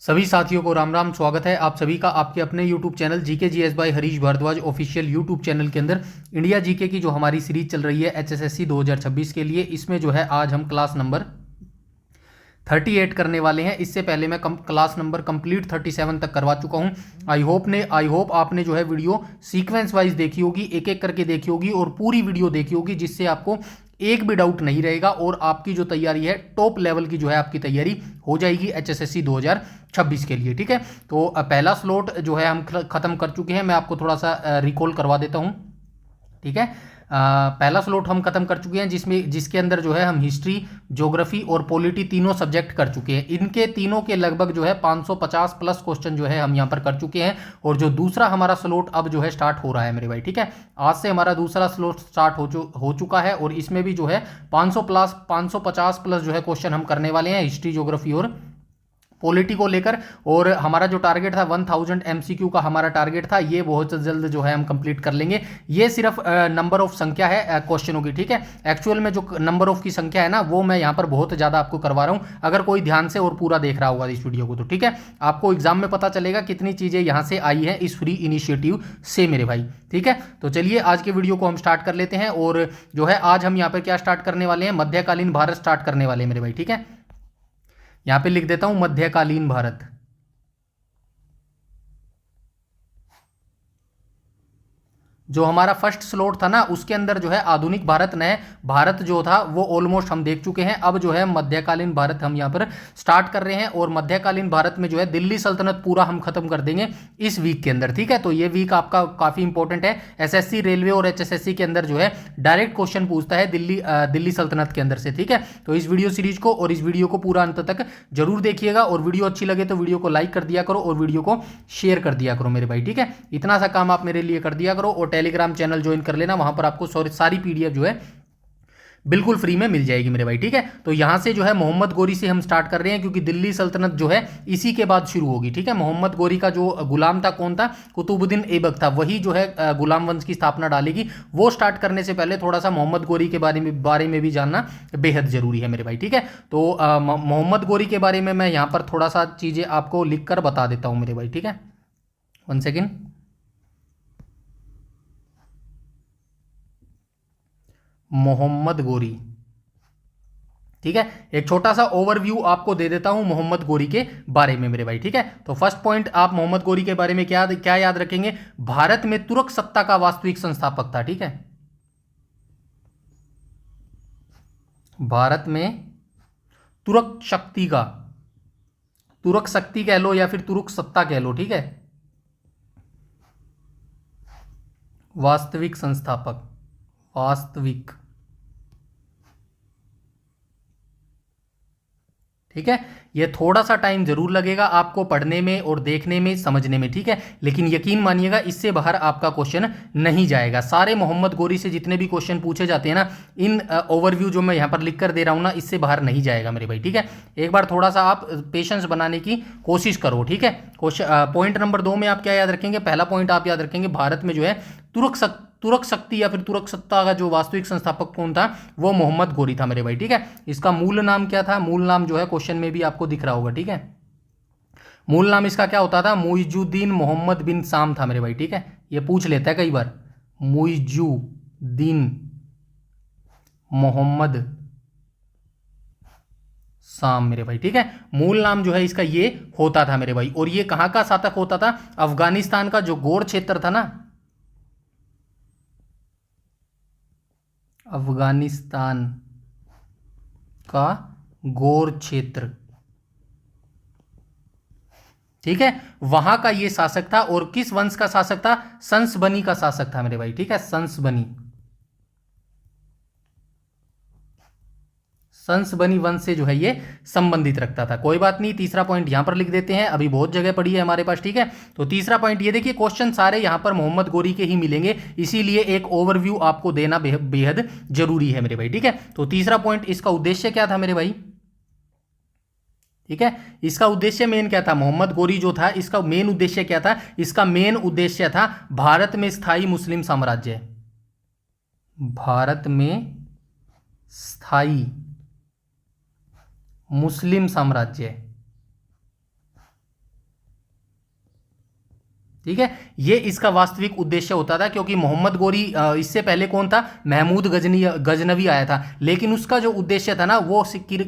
सभी साथियों को राम राम। स्वागत है आप सभी का आपके अपने YouTube channel GK GS by Harish Bhardwaj official YouTube channel के अंदर। इंडिया जीके की जो हमारी सीरीज चल रही है HSSC 2026 के लिए, इसमें जो है आज हम क्लास नंबर 38 करने वाले हैं। इससे पहले मैं क्लास नंबर कंप्लीट 37 तक करवा चुका हूं। आई होप आपने जो है वीडियो सीक्वेंस वाइज देखी होगी, एक एक करके देखी होगी और पूरी वीडियो देखी होगी, जिससे आपको एक भी डाउट नहीं रहेगा और आपकी जो तैयारी है टॉप लेवल की जो है आपकी तैयारी हो जाएगी HSSC 2026 के लिए। ठीक है, तो पहला स्लॉट जो है हम खत्म कर चुके हैं। मैं आपको थोड़ा सा रिकॉल करवा देता हूं। ठीक है, पहला स्लॉट हम खत्म कर चुके हैं जिसके अंदर जो है हम हिस्ट्री, ज्योग्राफी और पॉलिटी तीनों सब्जेक्ट कर चुके हैं। इनके तीनों के लगभग जो है 550 प्लस क्वेश्चन जो है हम यहाँ पर कर चुके हैं। और जो दूसरा हमारा स्लॉट अब जो है स्टार्ट हो रहा है मेरे भाई। ठीक है, आज से हमारा दूसरा स्लॉट स्टार्ट हो चुका है और इसमें भी जो है 550 प्लस जो है क्वेश्चन हम करने वाले हैं हिस्ट्री, ज्योग्राफी और पॉलिटी को लेकर। और हमारा जो टारगेट था 1000 MCQ का हमारा टारगेट था, ये बहुत जल्द जो है हम कंप्लीट कर लेंगे। ये सिर्फ नंबर ऑफ संख्या है क्वेश्चनों की। ठीक है, एक्चुअल में जो नंबर ऑफ की संख्या है ना, वो मैं यहाँ पर बहुत ज़्यादा आपको करवा रहा हूँ। अगर कोई ध्यान से और पूरा देख रहा होगा इस वीडियो को तो ठीक है, आपको एग्जाम में पता चलेगा कितनी चीज़ें यहाँ से आई हैं इस फ्री इनिशिएटिव से मेरे भाई। ठीक है, तो चलिए आज के वीडियो को हम स्टार्ट कर लेते हैं। और जो है आज हम यहाँ पर क्या स्टार्ट करने वाले हैं, मध्यकालीन भारत स्टार्ट करने वाले हैं मेरे भाई। ठीक है, यहां पे लिख देता हूं मध्यकालीन भारत। जो हमारा फर्स्ट स्लॉट था ना, उसके अंदर जो है आधुनिक भारत, नए भारत जो था वो ऑलमोस्ट हम देख चुके हैं। अब जो है मध्यकालीन भारत हम यहाँ पर स्टार्ट कर रहे हैं और मध्यकालीन भारत में जो है दिल्ली सल्तनत पूरा हम खत्म कर देंगे इस वीक के अंदर। ठीक है, तो ये वीक आपका काफी इंपॉर्टेंट है। एसएससी, रेलवे और HSSC के अंदर जो है डायरेक्ट क्वेश्चन पूछता है दिल्ली सल्तनत के अंदर से। ठीक है, तो इस वीडियो सीरीज को और इस वीडियो को पूरा अंत तक जरूर देखिएगा और वीडियो अच्छी लगे तो वीडियो को लाइक कर दिया करो और वीडियो को शेयर कर दिया करो मेरे भाई। ठीक है, इतना सा काम आप मेरे लिए कर दिया करो और टेलीग्राम चैनल ज्वाइन कर लेना, वहां पर आपको सारी PDF जो है बिल्कुल फ्री में मिल जाएगी मेरे भाई। ठीक है, तो यहां से जो है मोहम्मद गोरी से हम स्टार्ट कर रहे हैं, क्योंकि दिल्ली सल्तनत जो है इसी के बाद शुरू होगी। ठीक है, मोहम्मद गोरी का जो गुलाम था कौन था, कुतुबुद्दीन ऐबक था, वही जो है गुलाम वंश की स्थापना डालेगी। वो स्टार्ट करने से पहले थोड़ा सा मोहम्मद गोरी के बारे में भी जानना बेहद जरूरी है मेरे भाई। ठीक है, तो मोहम्मद गोरी के बारे में मैं यहाँ पर थोड़ा सा चीजें आपको लिख कर बता देता हूँ मेरे भाई। ठीक है, 1 सेकेंड। मोहम्मद गोरी, ठीक है, एक छोटा सा ओवरव्यू आपको दे देता हूं मोहम्मद गोरी के बारे में मेरे भाई। ठीक है, तो फर्स्ट पॉइंट आप मोहम्मद गोरी के बारे में क्या याद रखेंगे, भारत में तुर्क सत्ता का वास्तविक संस्थापक था। ठीक है, भारत में तुर्क शक्ति कह लो या फिर तुर्क सत्ता कह लो। ठीक है, वास्तविक संस्थापक, वास्तविक। ठीक है, ये थोड़ा सा टाइम जरूर लगेगा आपको पढ़ने में और देखने में, समझने में। ठीक है, लेकिन यकीन मानिएगा इससे बाहर आपका क्वेश्चन नहीं जाएगा। सारे मोहम्मद गोरी से जितने भी क्वेश्चन पूछे जाते हैं ना, इन ओवरव्यू जो मैं यहाँ पर लिख कर दे रहा हूँ ना, इससे बाहर नहीं जाएगा मेरे भाई। ठीक है, एक बार थोड़ा सा आप पेशेंस बनाने की कोशिश करो। ठीक है, पॉइंट नंबर 2 में आप क्या याद रखेंगे, पहला पॉइंट आप याद रखेंगे भारत में जो है तुर्क शक्ति या फिर तुर्क सत्ता का जो वास्तविक संस्थापक कौन था, वो मोहम्मद गोरी था मेरे भाई। ठीक है, इसका मूल नाम क्या था, मूल नाम जो है क्वेश्चन में भी आपको दिख रहा होगा। ठीक है, मूल नाम इसका क्या होता था, मुइजुद्दीन मोहम्मद बिन साम था मेरे भाई। ठीक है, ये पूछ लेता है कई बार, मुइजुद्दीन मोहम्मद साम मेरे भाई। ठीक है, मूल नाम जो है इसका ये होता था मेरे भाई। और ये कहां का शासक होता था, अफगानिस्तान का जो गौर क्षेत्र था ना, अफगानिस्तान का गौर क्षेत्र, ठीक है, वहां का ये शासक था। और किस वंश का शासक था, संसबनी का शासक था मेरे भाई। ठीक है, संसबनी वंश से जो है ये संबंधित रखता था। कोई बात नहीं, तीसरा पॉइंट यहां पर लिख देते हैं, अभी बहुत जगह पड़ी है हमारे पास। ठीक है, तो तीसरा पॉइंट ये देखिए, क्वेश्चन सारे यहां पर मोहम्मद गोरी के ही मिलेंगे, इसीलिए एक ओवरव्यू आपको देना बेहद जरूरी है मेरे भाई। ठीक है, तो तीसरा पॉइंट, इसका उद्देश्य क्या था मेरे भाई। ठीक है, इसका उद्देश्य मेन क्या था, मोहम्मद गोरी जो था इसका मेन उद्देश्य क्या था, इसका मेन उद्देश्य था भारत में स्थायी मुस्लिम साम्राज्य, भारत में स्थायी मुस्लिम साम्राज्य। ठीक है, ये इसका वास्तविक उद्देश्य होता था, क्योंकि मोहम्मद गोरी इससे पहले कौन था, महमूद गजनवी आया था, लेकिन उसका जो उद्देश्य था ना वो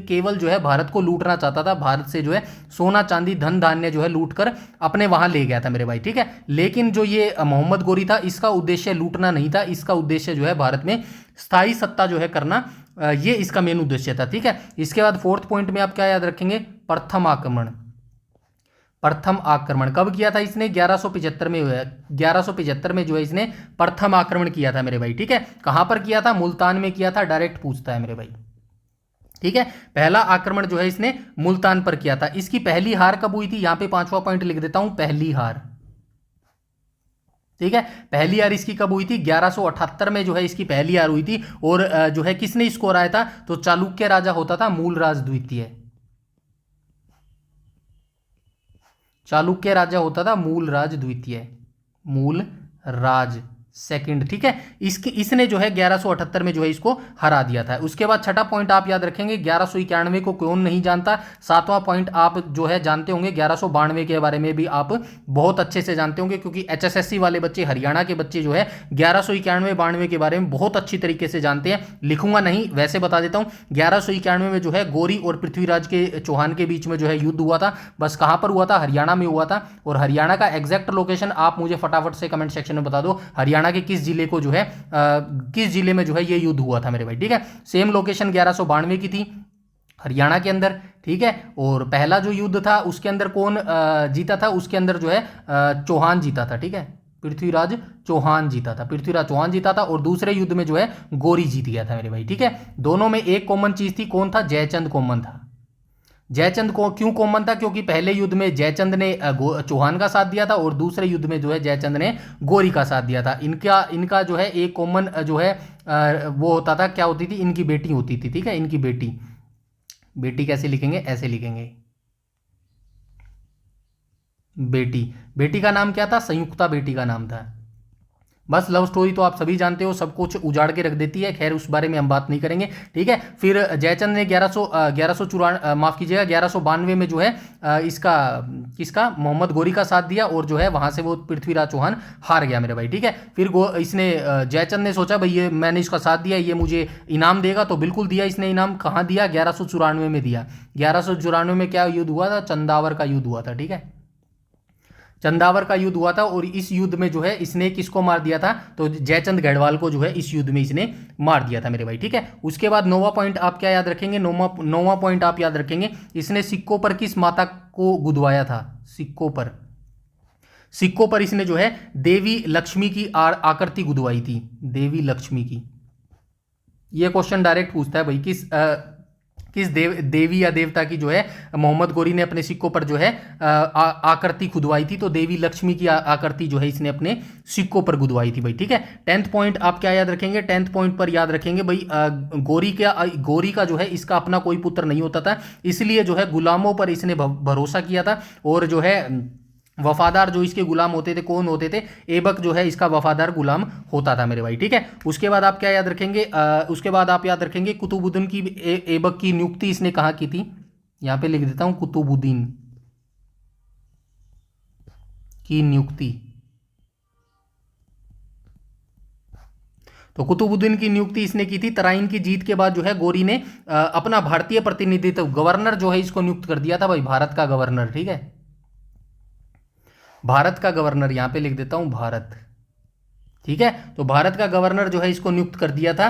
केवल जो है भारत को लूटना चाहता था, भारत से जो है सोना चांदी धन धान्य जो है लूट कर अपने वहां ले गया था मेरे भाई। ठीक है, लेकिन जो ये मोहम्मद गोरी था इसका उद्देश्य लूटना नहीं था, इसका उद्देश्य जो है भारत में स्थायी सत्ता जो है करना, ये इसका मेन उद्देश्य था। ठीक है, इसके बाद फोर्थ पॉइंट में आप क्या याद रखेंगे, प्रथम आक्रमण। प्रथम आक्रमण कब किया था इसने, 1175 में हुआ, 1175 में जो है इसने प्रथम आक्रमण किया था मेरे भाई। ठीक है, कहां पर किया था, मुल्तान में किया था, डायरेक्ट पूछता है मेरे भाई। ठीक है, पहला आक्रमण जो है इसने मुल्तान पर किया था। इसकी पहली हार कब हुई थी, यहां पे 5वां पॉइंट लिख देता हूं, पहली हार। ठीक है, पहली हार इसकी कब हुई थी, 1178 में जो है इसकी पहली हार हुई थी, और जो है किसने इसको हराया था, तो चालुक्य राजा होता था मूलराज द्वितीय। चालुक्य राजा होता था मूलराज द्वितीय, मूलराज सेकंड। ठीक है, इसने जो है 1178 में जो है इसको हरा दिया था। उसके बाद छठा पॉइंट आप याद रखेंगे, 1191 को कौन नहीं जानता। सातवां पॉइंट आप जो है जानते होंगे, 1192 के बारे में भी आप बहुत अच्छे से जानते होंगे, क्योंकि एचएसएससी वाले बच्चे, हरियाणा के बच्चे जो है 1191-92 के बारे में बहुत अच्छी तरीके से जानते हैं। लिखूंगा नहीं, वैसे बता देता हूं, 1191 में जो है गोरी और पृथ्वीराज के चौहान के बीच में जो है युद्ध हुआ था। बस कहां पर हुआ था, हरियाणा में हुआ था, और हरियाणा का एग्जैक्ट लोकेशन आप मुझे फटाफट से कमेंट सेक्शन में बता दो, हरियाणा के किस जिले को जो है किस जिले में जो है ये युद्ध हुआ था मेरे भाई। ठीक है, सेम लोकेशन 1192 की थी, हरियाणा के अंदर। ठीक है, और पहला जो युद्ध था उसके अंदर कौन जीता था, उसके अंदर जो है चौहान जीता था। ठीक है, पृथ्वीराज चौहान जीता था, पृथ्वीराज चौहान जीता था, और दूसरे युद्ध में जो है गोरी जीत गया था मेरे भाई। ठीक है, दोनों में एक कॉमन चीज थी, कौन था, जयचंद कॉमन था। जयचंद को क्यों कॉमन था, क्योंकि पहले युद्ध में जयचंद ने चौहान का साथ दिया था, और दूसरे युद्ध में जो है जयचंद ने गोरी का साथ दिया था। इनका जो है एक कॉमन जो है वो होता था, क्या होती थी, इनकी बेटी होती थी। ठीक है, इनकी बेटी, बेटी कैसे लिखेंगे, ऐसे लिखेंगे, बेटी। बेटी का नाम क्या था, संयुक्ता बेटी का नाम था। बस लव स्टोरी तो आप सभी जानते हो, सब कुछ उजाड़ के रख देती है, खैर उस बारे में हम बात नहीं करेंगे। ठीक है, फिर जयचंद ने 1194 माफ कीजिएगा 1192 में जो है किसका मोहम्मद गोरी का साथ दिया, और जो है वहां से वो पृथ्वीराज चौहान हार गया मेरे भाई। ठीक है, फिर इसने जयचंद ने सोचा भाई ये मैंने इसका साथ दिया, ये मुझे इनाम देगा, तो बिल्कुल दिया इसने इनाम। कहाँ दिया, 1194 में दिया। 1194 में क्या युद्ध हुआ था, चंदावर का युद्ध हुआ था। ठीक है, चंदावर का युद्ध हुआ था, और इस युद्ध में जो है इसने किसको मार दिया था, तो जयचंद गढ़वाल को जो है इस युद्ध में इसने मार दिया था मेरे भाई। ठीक है, उसके बाद 9वां पॉइंट आप क्या याद रखेंगे, 9वां पॉइंट आप याद रखेंगे, इसने सिक्कों पर किस माता को गुदवाया था, सिक्कों पर इसने जो है देवी लक्ष्मी की आकृति गुदवाई थी, देवी लक्ष्मी की। यह क्वेश्चन डायरेक्ट पूछता है भाई, किस देवी या देवता की जो है मोहम्मद गोरी ने अपने सिक्कों पर जो है आकृति खुदवाई थी, तो देवी लक्ष्मी की आकृति जो है इसने अपने सिक्कों पर गुदवाई थी भाई। ठीक है, 10th पॉइंट आप क्या याद रखेंगे, 10th पॉइंट पर याद रखेंगे भाई, गोरी का जो है इसका अपना कोई पुत्र नहीं होता था, इसलिए जो है गुलामों पर इसने भरोसा किया था, और जो है वफादार जो इसके गुलाम होते थे, कौन होते थे, ऐबक जो है इसका वफादार गुलाम होता था मेरे भाई। ठीक है, उसके बाद आप क्या याद रखेंगे, उसके बाद आप याद रखेंगे कुतुबुद्दीन की ऐबक की नियुक्ति इसने कहाँ की थी, यहां पे लिख देता हूं, कुतुबुद्दीन की नियुक्ति। तो कुतुबुद्दीन की नियुक्ति इसने की थी तराइन की जीत के बाद। जो है गोरी ने अपना भारतीय प्रतिनिधित्व, गवर्नर जो है इसको नियुक्त कर दिया था भाई, भारत का गवर्नर। ठीक है, भारत का गवर्नर, यहां पे लिख देता हूं भारत। ठीक है, तो भारत का गवर्नर जो है इसको नियुक्त कर दिया था,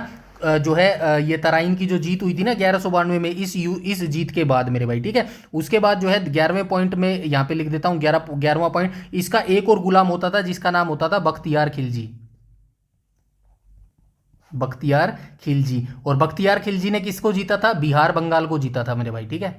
जो है ये तराइन की जो जीत हुई थी ना 1192 में, इस जीत के बाद मेरे भाई। ठीक है, उसके बाद जो है 11वें पॉइंट में यहां पे लिख देता हूं 11वां पॉइंट, इसका एक और गुलाम होता था जिसका नाम होता था बख्तियार खिलजी, बख्तियार खिलजी। और बख्तियार खिलजी ने किसको जीता था, बिहार बंगाल को जीता था मेरे भाई। ठीक है,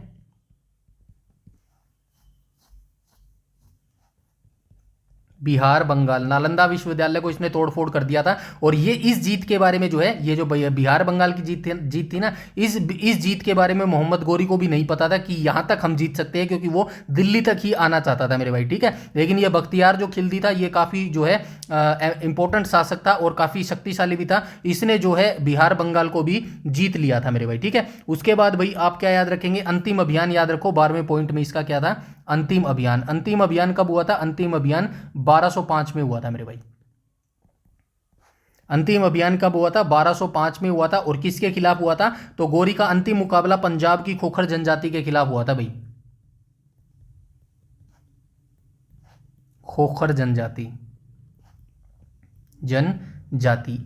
बिहार बंगाल, नालंदा विश्वविद्यालय को इसने तोड़फोड़ कर दिया था। और ये इस जीत के बारे में जो है, ये जो बिहार बंगाल की जीत थी ना, इस जीत के बारे में मोहम्मद गोरी को भी नहीं पता था कि यहां तक हम जीत सकते हैं, क्योंकि वो दिल्ली तक ही आना चाहता था मेरे भाई। ठीक है, लेकिन ये बख्तियार जो खिलजी था ये काफी जो है इंपॉर्टेंट शासक था और काफी शक्तिशाली भी था, इसने जो है बिहार बंगाल को भी जीत लिया था मेरे भाई। ठीक है, उसके बाद भाई आप क्या याद रखेंगे, अंतिम अभियान याद रखो, 12वें पॉइंट में इसका क्या था, अंतिम अभियान। अंतिम अभियान कब हुआ था? अंतिम अभियान 1205 में हुआ था मेरे भाई। अंतिम अभियान कब हुआ था? 1205 में हुआ था। और किसके खिलाफ हुआ था? तो गोरी का अंतिम मुकाबला पंजाब की खोखर जनजाति के खिलाफ हुआ था भाई। खोखर जनजाति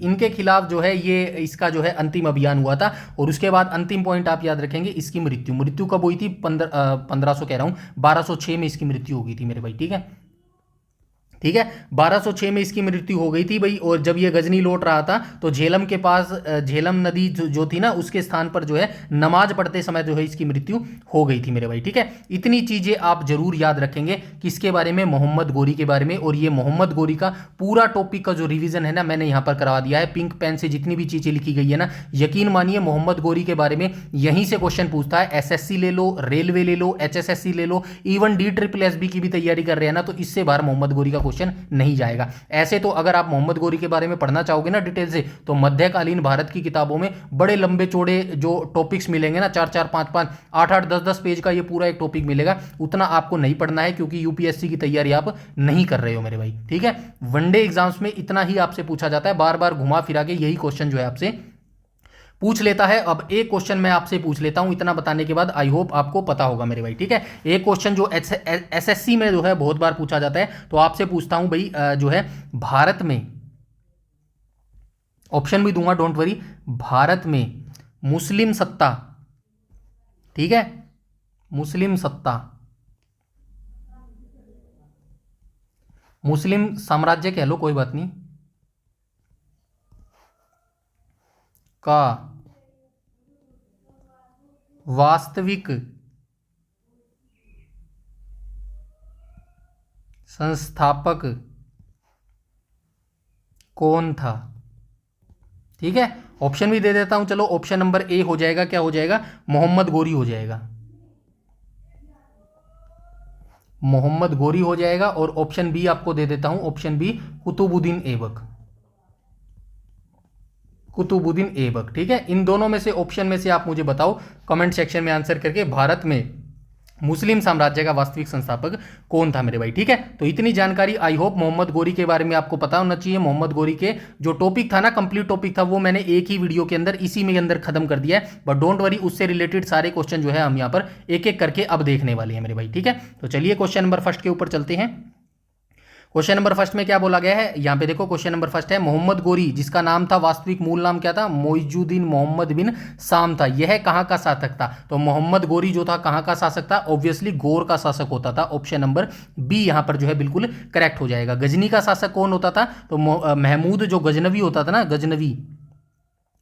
इनके खिलाफ जो है ये इसका जो है अंतिम अभियान हुआ था। और उसके बाद अंतिम पॉइंट आप याद रखेंगे, इसकी मृत्यु कब हुई थी? 1500 कह रहा हूं, 1206 में इसकी मृत्यु हो गई थी मेरे भाई। ठीक है, 1206 में इसकी मृत्यु हो गई थी भाई। और जब ये गजनी लौट रहा था तो झेलम के पास झेलम नदी जो थी ना, उसके स्थान पर जो है नमाज पढ़ते समय जो है इसकी मृत्यु हो गई थी मेरे भाई। ठीक है, इतनी चीजें आप जरूर याद रखेंगे किसके बारे में? मोहम्मद गोरी के बारे में। और ये मोहम्मद गोरी का पूरा टॉपिक का जो रिवीजन है ना, मैंने यहां पर करवा दिया है पिंक पेन से। जितनी भी चीजें लिखी गई है ना, यकीन मानिए मोहम्मद गोरी के बारे में यहीं से क्वेश्चन पूछता है। एसएससी ले लो, रेलवे ले लो, एचएसएससी ले लो, इवन DSSB की भी तैयारी कर रहे हैं ना, तो इससे बाहर मोहम्मद गोरी का क्वेश्चन नहीं जाएगा। ऐसे तो अगर आप मोहम्मद गोरी के बारे में पढ़ना चाहोगे ना डिटेल से, तो मध्यकालीन भारत की किताबों में बड़े लंबे चौड़े जो टॉपिक्स मिलेंगे ना, 4-4, 5-5, 8-8, 10-10 पेज का ये पूरा एक टॉपिक मिलेगा। उतना आपको नहीं पढ़ना है क्योंकि यूपीएससी की तैयारी आप नहीं कर रहे हो मेरे भाई। ठीक है, वनडे एग्जाम्स में इतना ही आपसे पूछा जाता है, बार बार घुमा फिरा के यही क्वेश्चन जो है आपसे पूछ लेता है। अब एक क्वेश्चन मैं आपसे पूछ लेता हूं, इतना बताने के बाद आई होप आपको पता होगा मेरे भाई। ठीक है, एक क्वेश्चन जो एसएससी में जो है बहुत बार पूछा जाता है, तो आपसे पूछता हूं भाई, जो है भारत में, ऑप्शन भी दूंगा डोंट वरी, भारत में मुस्लिम सत्ता, ठीक है, मुस्लिम सत्ता, मुस्लिम साम्राज्य कह लो कोई बात नहीं, का वास्तविक संस्थापक कौन था? ठीक है, ऑप्शन भी दे देता हूं, चलो ऑप्शन नंबर ए हो जाएगा, क्या हो जाएगा? मोहम्मद गोरी हो जाएगा, मोहम्मद गोरी हो जाएगा। और ऑप्शन बी आपको दे देता हूं, ऑप्शन बी कुतुबुद्दीन ऐबक, कुतुबुद्दीन ऐबक। ठीक है, इन दोनों में से ऑप्शन में से आप मुझे बताओ कमेंट सेक्शन में आंसर करके, भारत में मुस्लिम साम्राज्य का वास्तविक संस्थापक कौन था मेरे भाई। ठीक है, तो इतनी जानकारी आई होप मोहम्मद गोरी के बारे में आपको पता होना चाहिए। मोहम्मद गोरी के जो टॉपिक था ना, कंप्लीट टॉपिक था, वो मैंने एक ही वीडियो के अंदर इसी में अंदर खत्म कर दिया है। बट डोंट वरी, उससे रिलेटेड सारे क्वेश्चन जो है हम यहाँ पर एक एक करके अब देखने वाले हैं मेरे भाई। ठीक है, तो चलिए क्वेश्चन नंबर फर्स्ट के ऊपर चलते हैं। क्वेश्चन नंबर फर्स्ट में क्या बोला गया है, यहाँ पे देखो क्वेश्चन नंबर फर्स्ट है, मोहम्मद गोरी जिसका नाम था, वास्तविक मूल नाम क्या था? मोइजुद्दीन मोहम्मद बिन साम था। यह कहाँ का शासक था? तो मोहम्मद गोरी जो था कहाँ का शासक था? ऑब्वियसली गौर का शासक होता था। ऑप्शन नंबर बी यहाँ पर जो है बिल्कुल करेक्ट हो जाएगा। गजनी का शासक कौन होता था? तो महमूद जो गजनवी होता था ना,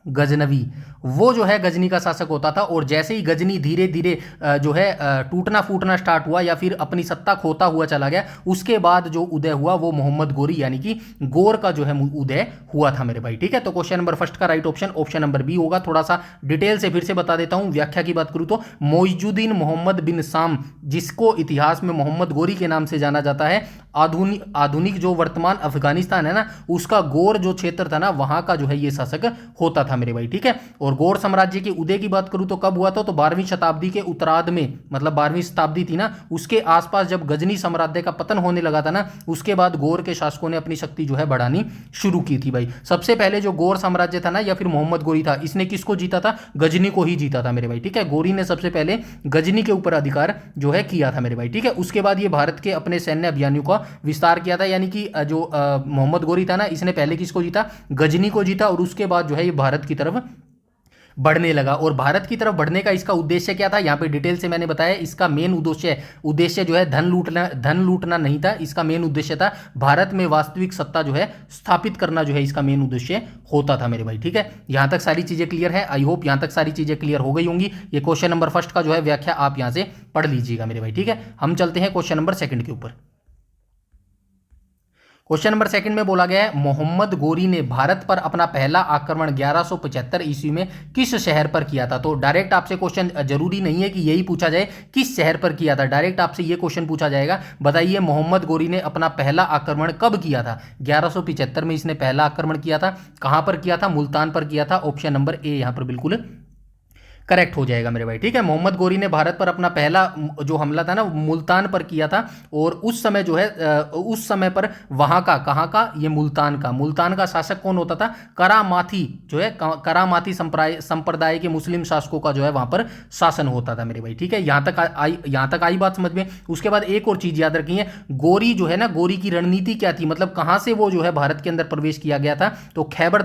गजनवी, वो जो है गजनी का शासक होता था। और जैसे ही गजनी धीरे धीरे जो है टूटना फूटना स्टार्ट हुआ या फिर अपनी सत्ता खोता हुआ चला गया, उसके बाद जो उदय हुआ वो मोहम्मद गोरी यानी कि गौर का जो है उदय हुआ था मेरे भाई। ठीक है, तो क्वेश्चन नंबर फर्स्ट का right option option number B होगा। थोड़ा सा डिटेल से फिर से बता देता हूं, व्याख्या की बात करूं तो मोइजुद्दीन मोहम्मद बिन साम, जिसको इतिहास में मोहम्मद गोरी के नाम से जाना जाता है, आधुनिक जो वर्तमान अफगानिस्तान है ना, उसका गौर जो क्षेत्र था ना, वहां का जो है ये शासक होता था मेरे भाई। ठीक है, और गौर साम्राज्य के उदय की बात करूं तो कब हुआ था? तो 12वीं शताब्दी के उत्तरार्ध में, मतलब 12वीं शताब्दी थी ना, उसके आसपास जब गजनी साम्राज्य का पतन होने लगा था ना, उसके बाद गौर के शासकों ने अपनी शक्ति जो है बढ़ानी शुरू की थी भाई। सबसे पहले जो गौर साम्राज्य था ना, या फिर मोहम्मद गोरी था, इसने किसको जीता था? गजनी को ही जीता था मेरे भाई। ठीक है, गोरी ने सबसे पहले गजनी के ऊपर अधिकार जो है किया था मेरे भाई। ठीक है, उसके बाद ये भारत के अपने सैन्य अभियानों का विस्तार किया था, यानी कि जो मोहम्मद गोरी था ना, इसने पहले किसको जीता? गजनी को जीता। और उसके बाद जो है ये भारत की तरफ बढ़ने लगा। और भारत की तरफ बढ़ने का इसका उद्देश्य क्या था? यहाँ पे डिटेल से मैंने बताया। इसका मेन उद्देश्य जो है धन लूटना नहीं था। इसका मेन उद्देश्य था भारत में वास्तविक सत्ता जो है स्थापित करना, जो है इसका मेन उद्देश्य होता था मेरे भाई। ठीक है, यहाँ तक सारी चीजें क्लियर है। आई होप यहाँ तक सारी चीजें क्लियर हो गई होंगी। ये क्वेश्चन नंबर फर्स्ट का जो है व्याख्या आप यहाँ से पढ़ लीजिएगा मेरे भाई। ठीक है, हम चलते हैं क्वेश्चन नंबर सेकंड के ऊपर। क्वेश्चन नंबर सेकंड में बोला गया है, मोहम्मद गोरी ने भारत पर अपना पहला आक्रमण 1175 ईस्वी में किस शहर पर किया था? तो डायरेक्ट आपसे क्वेश्चन, जरूरी नहीं है कि यही पूछा जाए किस शहर पर किया था, डायरेक्ट आपसे ये क्वेश्चन पूछा जाएगा, बताइए मोहम्मद गोरी ने अपना पहला आक्रमण कब किया था? 1175 में इसने पहला आक्रमण किया था। कहां पर किया था? मुल्तान पर किया था। ऑप्शन नंबर ए यहां पर बिल्कुल करेक्ट हो जाएगा मेरे भाई, ठीक है। मोहम्मद गोरी ने भारत पर अपना पहला जो हमला था ना मुल्तान पर किया था, और उस समय जो है उस समय पर वहां का, कहाँ का, ये मुल्तान का शासक कौन होता था? करामाथी जो है, करामाथी संप्रदाय के मुस्लिम शासकों का जो है वहां पर शासन होता था मेरे भाई, ठीक है। यहां तक आई बात समझ में। उसके बाद एक और चीज याद रखिए, गोरी जो है ना, गोरी की रणनीति क्या थी, मतलब कहां से वो जो है भारत के अंदर प्रवेश किया गया था? तो खैबर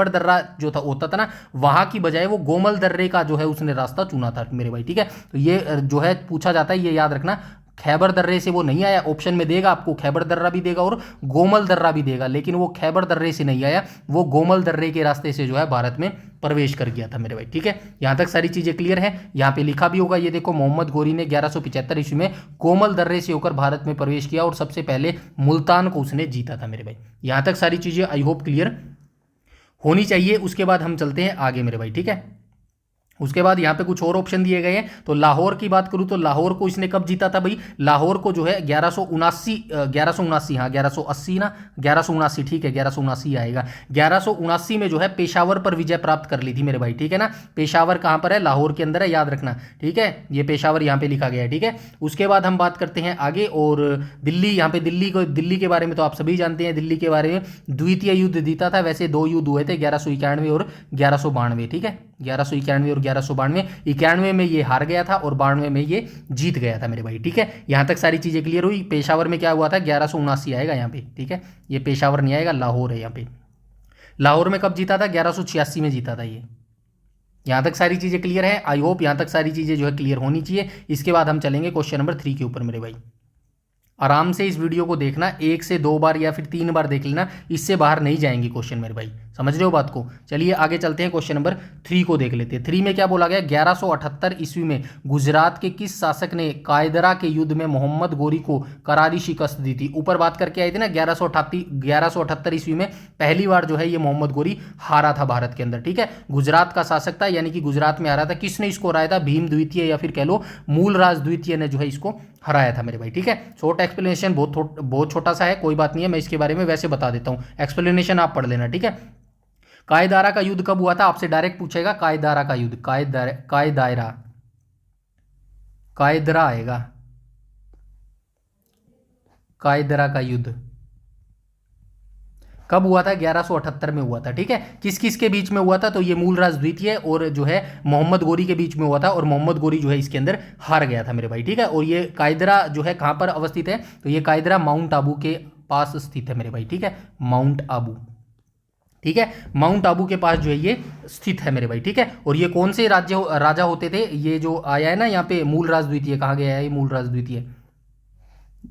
दर्रा जो था होता था ना, वहां की बजाय वो गोमल दर्रे का जो है उसने रास्ता चुना था मेरे भाई, ठीक है। तो ये जो है पूछा जाता है, ये याद रखना, खैबर दर्रे से वो नहीं आया। ऑप्शन में देगा आपको खैबर दर्रा भी देगा और गोमल दर्रा भी देगा, लेकिन वो खैबर दर्रे से नहीं आया, वो गोमल दर्रे के रास्ते से जो है भारत में प्रवेश कर गया था मेरे भाई, ठीक है। यहां तक सारी चीजें क्लियर है। यहां पे लिखा भी होगा, ये देखो, मोहम्मद गोरी ने 1175 ईस्वी में गोमल दर्रे से होकर भारत में प्रवेश किया और सबसे पहले मुल्तान को उसने जीता था मेरे भाई। यहां तक सारी चीजें आई होप क्लियर होनी चाहिए। उसके बाद हम चलते हैं आगे मेरे भाई, ठीक है। उसके बाद यहाँ पे कुछ और ऑप्शन दिए गए हैं। तो लाहौर की बात करूँ तो लाहौर को इसने कब जीता था भाई? लाहौर को जो है 1179 हाँ 1180 ना, 1179, ठीक है, 1179 आएगा। 1179 में जो है पेशावर पर विजय प्राप्त कर ली थी मेरे भाई, ठीक है ना। पेशावर कहाँ पर है? लाहौर के अंदर है, याद रखना, ठीक है। ये पेशावर यहाँ पे लिखा गया है, ठीक है। उसके बाद हम बात करते हैं आगे, और दिल्ली, यहाँ पे दिल्ली के बारे में तो आप सभी जानते हैं। दिल्ली के बारे में द्वितीय युद्ध जीता था। वैसे 2 युद्ध हुए थे, 1191 और 1192, ठीक है। 1191 और 1192, 91 में ये हार गया था और 92 में ये जीत गया था मेरे भाई, ठीक है। यहां तक सारी चीजें क्लियर हुई। पेशावर में क्या हुआ था? 1179 आएगा यहाँ पे, ठीक है। ये पेशावर नहीं आएगा, लाहौर है यहाँ पे। लाहौर में कब जीता था? 1186 में जीता था ये। यहां तक सारी चीजें क्लियर है। आई होप यहां तक सारी चीजें जो है क्लियर होनी चाहिए। इसके बाद हम चलेंगे क्वेश्चन नंबर 3 के ऊपर मेरे भाई। आराम से इस वीडियो को देखना, 1 से 2 बार या फिर 3 बार देख लेना, इससे बाहर नहीं जाएंगे क्वेश्चन मेरे भाई, समझ रहे हो बात को। चलिए आगे चलते हैं, क्वेश्चन नंबर 3 को देख लेते हैं। 3 में क्या बोला गया? 1178 ईस्वी में गुजरात के किस शासक ने कायदरा के युद्ध में मोहम्मद गोरी को करारी शिकस्त दी थी? ऊपर बात करके आए थे ना, 1178 ईस्वी में पहली बार जो है ये मोहम्मद गोरी हारा था भारत के अंदर, ठीक है। गुजरात का शासक था, यानी कि गुजरात में हारा था। किसने इसको हराया था? भीम द्वितीय या फिर कह लो मूलराज द्वितीय ने जो है इसको हराया था मेरे भाई, ठीक है। शॉर्ट एक्सप्लेनेशन बहुत छोटा सा है, कोई बात नहीं है, मैं इसके बारे में वैसे बता देता हूं, एक्सप्लेनेशन आप पढ़ लेना, ठीक है। कायदारा का युद्ध कब हुआ था? आपसे डायरेक्ट पूछेगा कायदारा का युद्ध, कायदरा आएगा, कायदरा का युद्ध कब हुआ था? 1178 में हुआ था, ठीक है। किस किस के बीच में हुआ था? तो ये मूलराज द्वितीय और जो है मोहम्मद गोरी के बीच में हुआ था, और मोहम्मद गोरी जो है इसके अंदर हार गया था मेरे भाई, ठीक है। और ये कायदरा जो है कहां पर अवस्थित है? तो ये कायदरा माउंट आबू के पास स्थित है मेरे भाई, ठीक है। माउंट आबू, ठीक है, माउंट आबू के पास जो है ये स्थित है मेरे भाई, ठीक है। और ये कौन से राजा होते थे? ये जो आया है ना यहाँ पे मूलराज द्वितीय, कहाँ गया है ये मूलराज द्वितीय?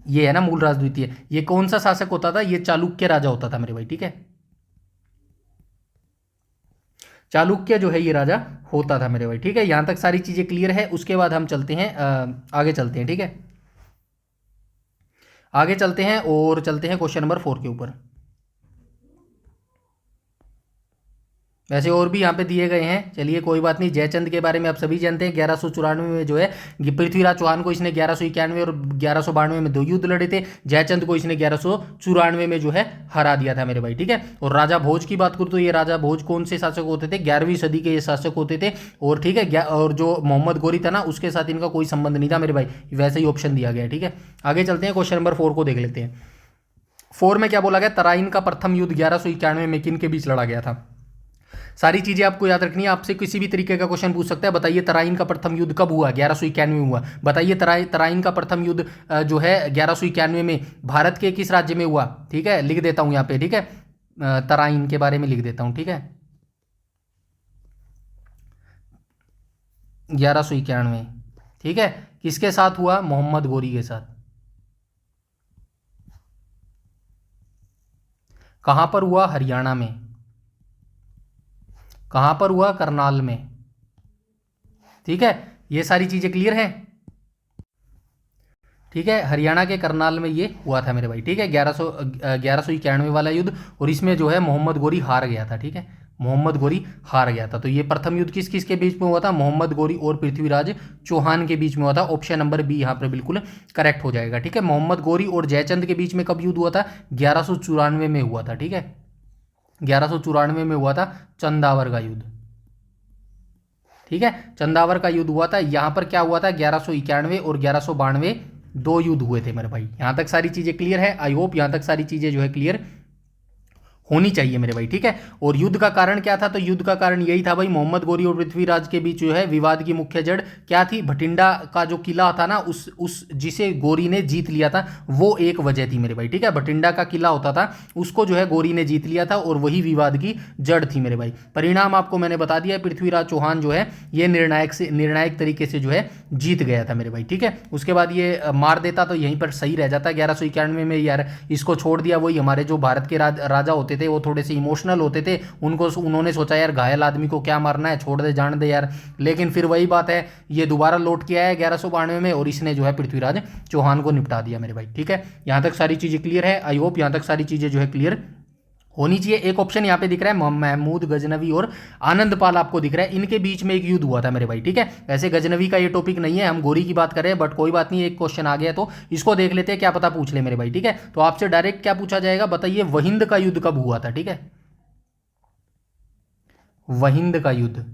ये है ना मूलराज द्वितीय। ये कौन सा शासक होता था? ये चालुक्य राजा होता था मेरे भाई, ठीक है। चालुक्य जो है ये राजा होता था मेरे भाई, ठीक है। यहां तक सारी चीजें क्लियर है। उसके बाद हम चलते हैं आगे चलते हैं, ठीक है। आगे चलते हैं और चलते हैं क्वेश्चन नंबर 4 के ऊपर। वैसे और भी यहाँ पे दिए गए हैं, चलिए कोई बात नहीं। जयचंद के बारे में आप सभी जानते हैं। 1194 में जो है पृथ्वीराज चौहान को इसने 1191 और 1192 में 2 युद्ध लड़े थे। जयचंद को इसने 1194 में जो है हरा दिया था मेरे भाई, ठीक है। और राजा भोज की बात करूँ तो ये राजा भोज कौन से शासक होते थे? 11वीं सदी के ये शासक होते थे, और ठीक है। और जो मोहम्मद गोरी था ना, उसके साथ इनका कोई संबंध नहीं था मेरे भाई, वैसे ही ऑप्शन दिया गया, ठीक है। आगे चलते हैं, क्वेश्चन नंबर 4 को देख लेते हैं। 4 में क्या बोला गया? तराइन का प्रथम युद्ध 1191 में किन के बीच लड़ा गया था? सारी चीजें आपको याद रखनी है। आपसे किसी भी तरीके का क्वेश्चन पूछ सकता है, बताइए तराइन का प्रथम युद्ध कब हुआ? 1191 में हुआ। बताइए तराइन का प्रथम युद्ध जो है 1191 में भारत के किस राज्य में हुआ? ठीक है, लिख देता हूं यहाँ पे, ठीक है। तराइन के बारे में लिख देता हूं, ठीक है। 1191, ठीक है। किसके साथ हुआ? मोहम्मद गोरी के साथ। कहां पर हुआ? हरियाणा में। कहां पर हुआ? करनाल में, ठीक है। ये सारी चीजें क्लियर है, ठीक है। हरियाणा के करनाल में ये हुआ था मेरे भाई, ठीक है। 1191 वाला युद्ध, और इसमें जो है मोहम्मद गोरी हार गया था, ठीक है। मोहम्मद गोरी हार गया था। तो ये प्रथम युद्ध किस किस के बीच में हुआ था? मोहम्मद गोरी और पृथ्वीराज चौहान के बीच में हुआ था। ऑप्शन नंबर बी यहाँ पर बिल्कुल करेक्ट हो जाएगा, ठीक है। मोहम्मद गोरी और जयचंद के बीच में कब युद्ध हुआ था? 1194 में हुआ था, ठीक है। 1194 में हुआ था चंदावर का युद्ध, ठीक है, चंदावर का युद्ध हुआ था। यहाँ पर क्या हुआ था, 1191 और 1192 दो युद्ध हुए थे मेरे भाई। यहाँ तक सारी चीज़ें क्लियर है। आई होप यहाँ तक सारी चीज़ें जो है क्लियर होनी चाहिए मेरे भाई, ठीक है। और युद्ध का कारण क्या था, तो युद्ध का कारण यही था भाई, मोहम्मद गोरी और पृथ्वीराज के बीच जो है विवाद की मुख्य जड़ क्या थी, भटिंडा का जो किला था ना, उस जिसे गोरी ने जीत लिया था, वो एक वजह थी मेरे भाई, ठीक है। भटिंडा का किला होता था, उसको जो है गोरी ने जीत लिया था और वही विवाद की जड़ थी मेरे भाई। परिणाम आपको मैंने बता दिया, पृथ्वीराज चौहान जो है ये निर्णायक तरीके से जो है जीत गया था मेरे भाई, ठीक है। उसके बाद ये मार देता तो यहीं पर सही रह जाता। 1191 में यार इसको छोड़ दिया, वही हमारे जो भारत के राजा होते थे वो थोड़े से इमोशनल होते थे, उन्होंने सोचा यार घायल आदमी को क्या मारना है, छोड़ दे, जान दे यार। लेकिन फिर वही बात है, ये दोबारा लौट के आया 1192 में और इसने जो है पृथ्वीराज चौहान को निपटा दिया मेरे भाई, ठीक है। यहां तक सारी चीजें क्लियर है। आई होप यहां तक सारी चीजें जो है क्लियर होनी चाहिए। एक ऑप्शन यहाँ पे दिख रहा है महमूद गजनवी और आनंदपाल आपको दिख रहा है, इनके बीच में एक युद्ध हुआ था मेरे भाई, ठीक है। वैसे गजनवी का ये टॉपिक नहीं है, हम गोरी की बात कर रहे हैं, बट कोई बात नहीं, एक क्वेश्चन आ गया तो इसको देख लेते हैं, क्या पता पूछ ले मेरे भाई, ठीक है। तो आपसे डायरेक्ट क्या पूछा जाएगा, बताइए वहिंद का युद्ध कब हुआ था, ठीक है। वहिंद का युद्ध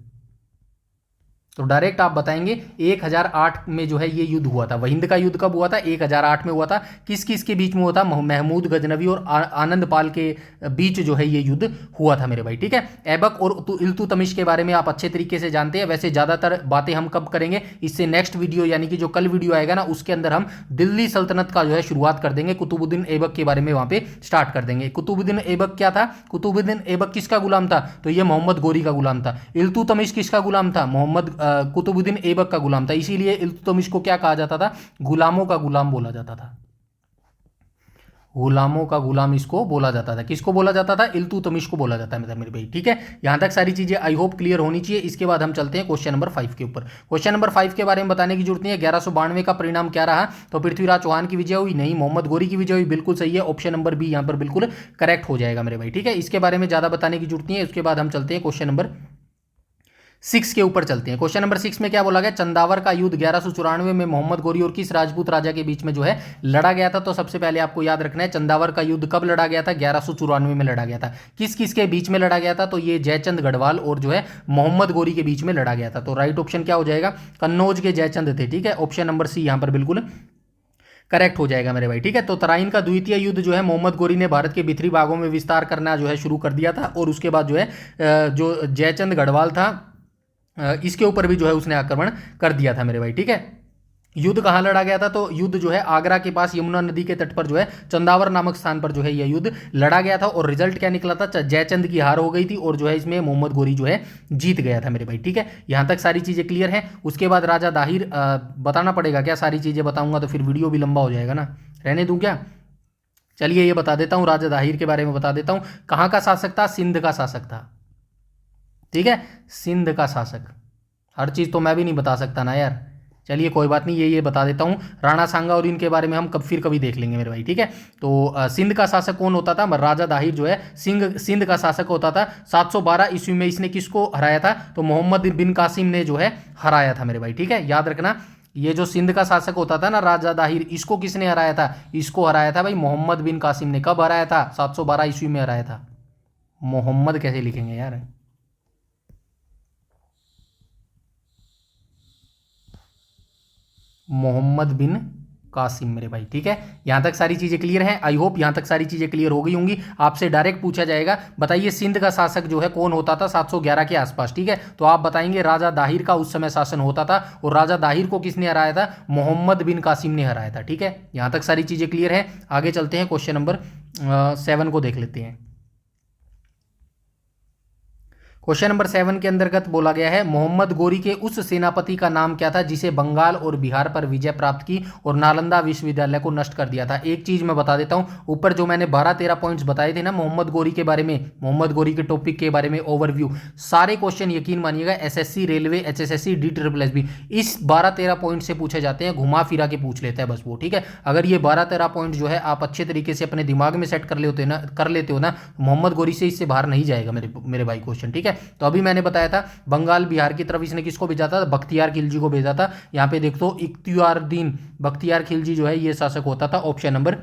तो डायरेक्ट आप बताएंगे 1008 में जो है ये युद्ध हुआ था। वहिंद का युद्ध कब हुआ था, 1008 में हुआ था। किस किस के बीच में हुआ था, महमूद गजनवी और आनंदपाल के बीच जो है ये युद्ध हुआ था मेरे भाई, ठीक है। ऐबक और इल्तुतमिश के बारे में आप अच्छे तरीके से जानते हैं। वैसे ज़्यादातर बातें हम कब करेंगे, इससे नेक्स्ट वीडियो यानी कि जो कल वीडियो आएगा ना, उसके अंदर हम दिल्ली सल्तनत का जो है शुरुआत कर देंगे, कुतुबुद्दीन ऐबक के बारे में वहाँ पे स्टार्ट कर देंगे। कुतुबुद्दीन ऐबक क्या था, कुतुबुद्दीन ऐबक किसका गुलाम था, तो ये मोहम्मद गोरी का गुलाम था। इल्तुतमिश किसका गुलाम था, कुतुबुद्दीन ऐबक का गुलाम था। इसीलिए इल्तुतमिश को क्या कहा जाता था, गुलामों का गुलाम बोला जाता था। गुलामों का गुलाम इसको बोला जाता था। किसको बोला जाता था, इल्तुतमिश को बोला जाता है मेरे भाई, ठीक है। यहां तक सारी चीजें आई होप क्लियर होनी चाहिए। इसके बाद हम चलते हैं क्वेश्चन नंबर 5 के ऊपर। क्वेश्चन नंबर 5 के बारे में बताने की जरूरत नहीं है। 1192 का परिणाम क्या रहा, तो पृथ्वीराज चौहान की विजय हुई, नहीं मोहम्मद गोरी की विजय हुई, बिल्कुल सही है। ऑप्शन नंबर बी यहां पर बिल्कुल करेक्ट हो जाएगा मेरे भाई, ठीक है। इसके बारे में ज्यादा बताने की जरूरत नहीं है। उसके बाद हम चलते हैं क्वेश्चन नंबर 6 के ऊपर चलते हैं। क्वेश्चन नंबर 6 में क्या बोला गया, चंदावर का युद्ध 1194 में मोहम्मद गोरी और किस राजपूत राजा के बीच में जो है लड़ा गया था। तो सबसे पहले आपको याद रखना है, चंदावर का युद्ध कब लड़ा गया था, 1194 में लड़ा गया था। किस किस के बीच में लड़ा गया था, तो ये जयचंद गढ़वाल और जो है मोहम्मद गोरी के बीच में लड़ा गया था। तो राइट ऑप्शन क्या हो जाएगा, कन्नौज के जयचंद थे, ठीक है। ऑप्शन नंबर सी यहां पर बिल्कुल करेक्ट हो जाएगा मेरे भाई, ठीक है। तो तराइन का द्वितीय युद्ध जो है मोहम्मद गोरी ने भारत के भीतरी भागों में विस्तार करना जो है शुरू कर दिया था, और उसके बाद जो है जो जयचंद गढ़वाल था इसके ऊपर भी जो है उसने आक्रमण कर दिया था मेरे भाई, ठीक है। युद्ध कहाँ लड़ा गया था, तो युद्ध जो है आगरा के पास यमुना नदी के तट पर जो है चंदावर नामक स्थान पर जो है यह युद्ध लड़ा गया था। और रिजल्ट क्या निकला था, जयचंद की हार हो गई थी और जो है इसमें मोहम्मद गोरी जो है जीत गया था मेरे भाई, ठीक है। यहां तक सारी चीजें क्लियर है। उसके बाद राजा दाहिर बताना पड़ेगा क्या, सारी चीजें बताऊंगा तो फिर वीडियो भी लंबा हो जाएगा ना, रहने दूं क्या। चलिए ये बता देता हूं, राजा दाहिर के बारे में बता देता हूं। कहाँ का शासक था, सिंध का शासक था, ठीक है, सिंध का शासक। हर चीज़ तो मैं भी नहीं बता सकता ना यार, चलिए कोई बात नहीं, ये बता देता हूँ। राणा सांगा और इनके बारे में हम फिर कभी देख लेंगे मेरे भाई, ठीक है। तो सिंध का शासक कौन होता था, राजा दाहिर जो है सिंध का शासक होता था। 712 ईस्वी में इसने किसको हराया था, तो मोहम्मद बिन कासिम ने जो है हराया था मेरे भाई, ठीक है। याद रखना, ये जो सिंध का शासक होता था ना राजा दाहिर, इसको किसने हराया था, इसको हराया था भाई मोहम्मद बिन कासिम ने। कब हराया था, 712 ईस्वी में हराया था। मोहम्मद कैसे लिखेंगे यार, मोहम्मद बिन कासिम मेरे भाई, ठीक है। यहां तक सारी चीजें क्लियर हैं। आई होप यहां तक सारी चीजें क्लियर हो गई होंगी। आपसे डायरेक्ट पूछा जाएगा, बताइए सिंध का शासक जो है कौन होता था 711 के आसपास, ठीक है। तो आप बताएंगे राजा दाहिर का उस समय शासन होता था, और राजा दाहिर को किसने हराया था, मोहम्मद बिन कासिम ने हराया था, ठीक है। यहां तक सारी चीजें क्लियर है। आगे चलते हैं, क्वेश्चन नंबर 7 को देख लेते हैं। क्वेश्चन नंबर 7 के अंतर्गत बोला गया है, मोहम्मद गोरी के उस सेनापति का नाम क्या था जिसे बंगाल और बिहार पर विजय प्राप्त की और नालंदा विश्वविद्यालय को नष्ट कर दिया था। एक चीज मैं बता देता हूं, ऊपर जो मैंने 12-13 पॉइंट्स बताए थे ना मोहम्मद गोरी के बारे में, मोहम्मद गोरी के टॉपिक के बारे में ओवरव्यू, सारे क्वेश्चन यकीन मानिएगा एसएससी, रेलवे, HSSC, DSSS इस 12-13 पॉइंट से पूछे जाते हैं, घुमा फिरा के पूछ लेता है बस वो, ठीक है। अगर ये 12-13 पॉइंट जो है आप अच्छे तरीके से अपने दिमाग में सेट कर लेते हो ना, मोहम्मद गोरी से इससे बाहर नहीं जाएगा मेरे भाई क्वेश्चन, ठीक है। तो अभी मैंने बताया था बंगाल बिहार की तरफ इसने किसको भेजा था, बख्तियार खिलजी को भेजा था। यहां पे देखो इख्तियारुद्दीन बख्तियार खिलजी जो है ये शासक होता था। ऑप्शन नंबर